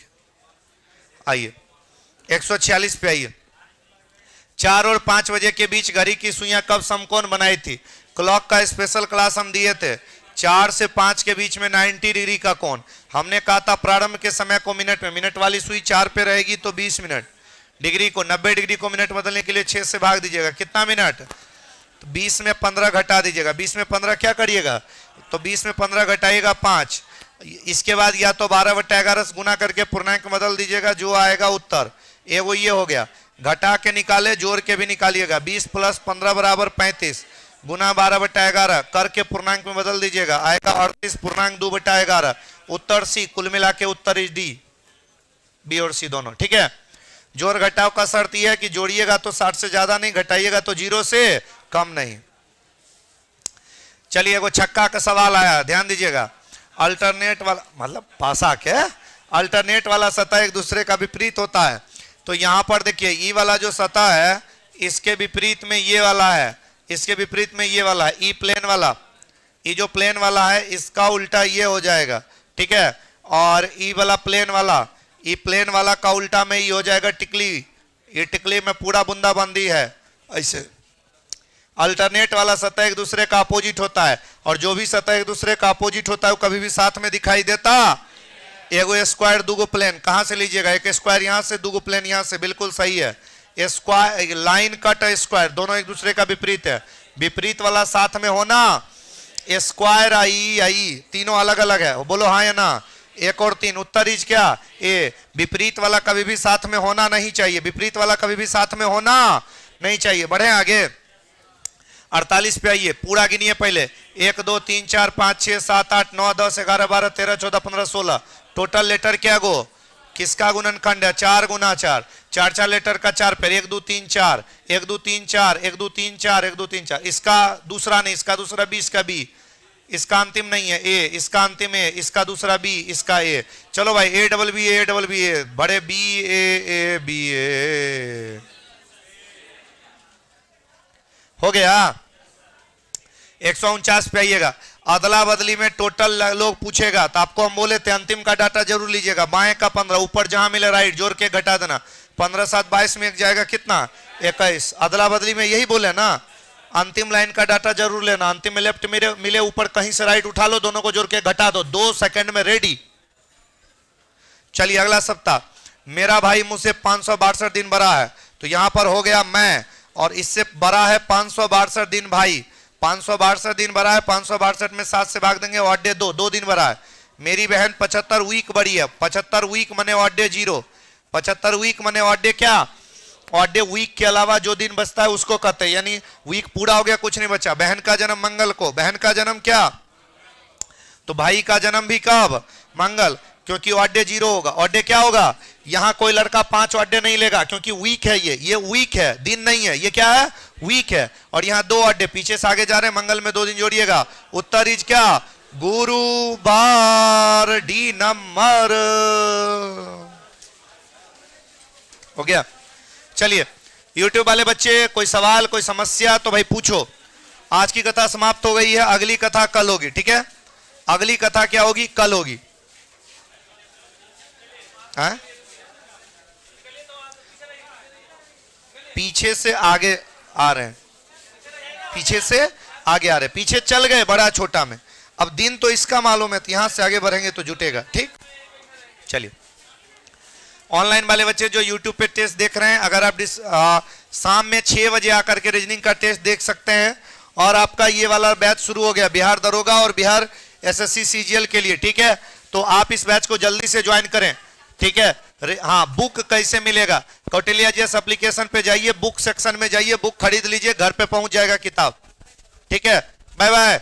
आइए 146 पे आइए। 4 और 5 बजे के बीच घड़ी की सुइयां कब समकोण बनाई थी? क्लॉक का स्पेशल क्लास हम दिए थे। 4 से 5 के बीच में 90 डिग्री का कोण। हमने कहा था प्रारंभ के समय को मिनट में, मिनट वाली सुई 4 पे रहेगी तो 20 मिनट, डिग्री को 90 डिग्री को मिनट बदलने के लिए 6 से भाग दीजिएगा, कितना मिनट? तो 20 में 15 घटा दीजिएगा। 20 में 15 क्या करिएगा? तो 20 में 15 घटाइएगा 5। इसके बाद या तो 12/11 से गुना करके पूर्णांक बदल दीजिएगा, जो आएगा उत्तर ये वो ये हो गया। घटा के निकाले, जोड़ के भी निकालिएगा। 20 + 15 = 35 गुना 12/11 करके पूर्णांक में बदल दीजिएगा, आएगा 38 पूर्णांक 2/11। उत्तर सी, कुल मिला के उत्तर इज डी। बी और सी दोनों ठीक है। जोड़ घटाव का शर्त यह है कि जोड़िएगा तो 60 से ज्यादा नहीं, घटाइएगा तो 0 से कम नहीं। चलिए एगो छक्का का सवाल आया, ध्यान दीजिएगा। अल्टरनेट वाला मतलब पासा के अल्टरनेट वाला सतह एक दूसरे का विपरीत होता है। तो यहां पर देखिए ई वाला जो सतह है इसके विपरीत में ये वाला है, इसके विपरीत में ये वाला है, ई प्लेन वाला, ये जो प्लेन वाला है इसका उल्टा ये हो जाएगा, ठीक है। और ई वाला प्लेन वाला, ये प्लेन वाला का उल्टा में ये हो जाएगा टिकली, ये टिकली में पूरा बूंदाबंदी है। ऐसे अल्टरनेट वाला सतह एक दूसरे का अपोजिट होता है, और जो भी सतह एक दूसरे का अपोजिट होता है वो कभी भी साथ में दिखाई देता। एगो स्क्वायर दूगो प्लेन कहां से लीजिएगा, एक स्क्वायर यहां से, दूगो प्लेन यहां से, बिल्कुल सही है। स्क्वायर लाइन कट स्क्वायर दोनों एक दूसरे का विपरीत है, विपरीत वाला साथ में होना, स्क्वायर आई आई तीनों अलग अलग है, बोलो हाँ या ना? 1 और 3 उत्तर इज क्या? ए। विपरीत वाला कभी भी साथ में होना नहीं चाहिए, विपरीत वाला कभी भी साथ में होना नहीं चाहिए। बढ़े आगे 48 पे आइए, पूरा गिनिए पहले। 1 2 3 4 5 6 7 8 9 10 11 12 13 14 15 16 टोटल लेटर क्या गो? किसका गुणनखंड है? 4 गुना 4, 4 4 लेटर का 4 पेर, 1 2 3 4 1 2 3 4 1 2 3 4 1 2 3 4। इसका दूसरा नहीं, इसका दूसरा बी, इसका बी, इसका अंतिम नहीं है ए, इसका अंतिम है, इसका दूसरा बी, इसका ए। चलो भाई ए डबल बी ए, बड़े बी ए बी ए हो गया। 149 पे आइएगा। अदला बदली में टोटल लोग पूछेगा तो आपको हम बोले थे अंतिम का डाटा जरूर लीजिएगा। बाएं का 15, ऊपर जहां मिले राइट जोड़ के घटा देना। 15 7 22 में एक जाएगा कितना 21। अदला बदली में यही बोले ना, अंतिम लाइन का डाटा जरूर लेना। अंतिम में लेफ्ट मिले ऊपर कहीं से राइट उठा लो, दोनों को जोड़ के घटा दो, 2 सेकंड में रेडी। चलिए अगला सप्ताह, मेरा भाई मुझसे 562 दिन बड़ा है, तो यहां पर हो गया मैं, और इससे बड़ा है 562 दिन भाई। 562 दिन बड़ा है, 562 में 7 से भाग देंगे, ऑड डे 2 दिन बड़ा है। मेरी बहन 75 वीक बड़ी है, 75 वीक मने ऑड डे 0, 75 वीक मने ऑड डे क्या, ऑड डे वीक के अलावा जो दिन बचता है उसको कहते हैं, यानी वीक पूरा हो गया कुछ नहीं बचा। बहन का जन्म मंगल को, बहन का जन्म क्या, तो भाई का जन्म भी कब, मंगल, क्योंकि ऑड डे 0 होगा। ऑड डे क्या होगा, यहां कोई लड़का 5 ऑड डे नहीं लेगा क्योंकि वीक है, ये वीक है, दिन नहीं है, ये क्या है वीक है। और यहां 2 ऑड डे, पीछे से आगे जा रहे हैं, मंगल में 2 दिन जोड़िएगा। उत्तर इज क्या, गुरुवार, डी नंबर हो गया। चलिए YouTube वाले बच्चे कोई सवाल कोई समस्या तो भाई पूछो। आज की कथा समाप्त हो गई है, अगली कथा कल होगी, ठीक है। अगली कथा क्या होगी, कल होगी। हाँ? पीछे से आगे आ रहे हैं, पीछे से आगे आ रहे हैं, पीछे चल गए बड़ा छोटा में। अब दिन तो इसका मालूम है, तो यहां से आगे बढ़ेंगे तो जुटेगा, ठीक। चलिए ऑनलाइन वाले बच्चे जो YouTube पे टेस्ट देख रहे हैं, अगर आप शाम में 6 बजे आकर के रीजनिंग का टेस्ट देख सकते हैं। और आपका ये वाला बैच शुरू हो गया बिहार दरोगा और बिहार SSC CGL के लिए, ठीक है। तो आप इस बैच को जल्दी से ज्वाइन करें, ठीक है। हाँ, बुक कैसे मिलेगा, कौटिल्य GS एप्लीकेशन पे जाइए, बुक सेक्शन में जाइए, बुक खरीद लीजिए, घर पे पहुंच जाएगा किताब, ठीक है। Bye bye.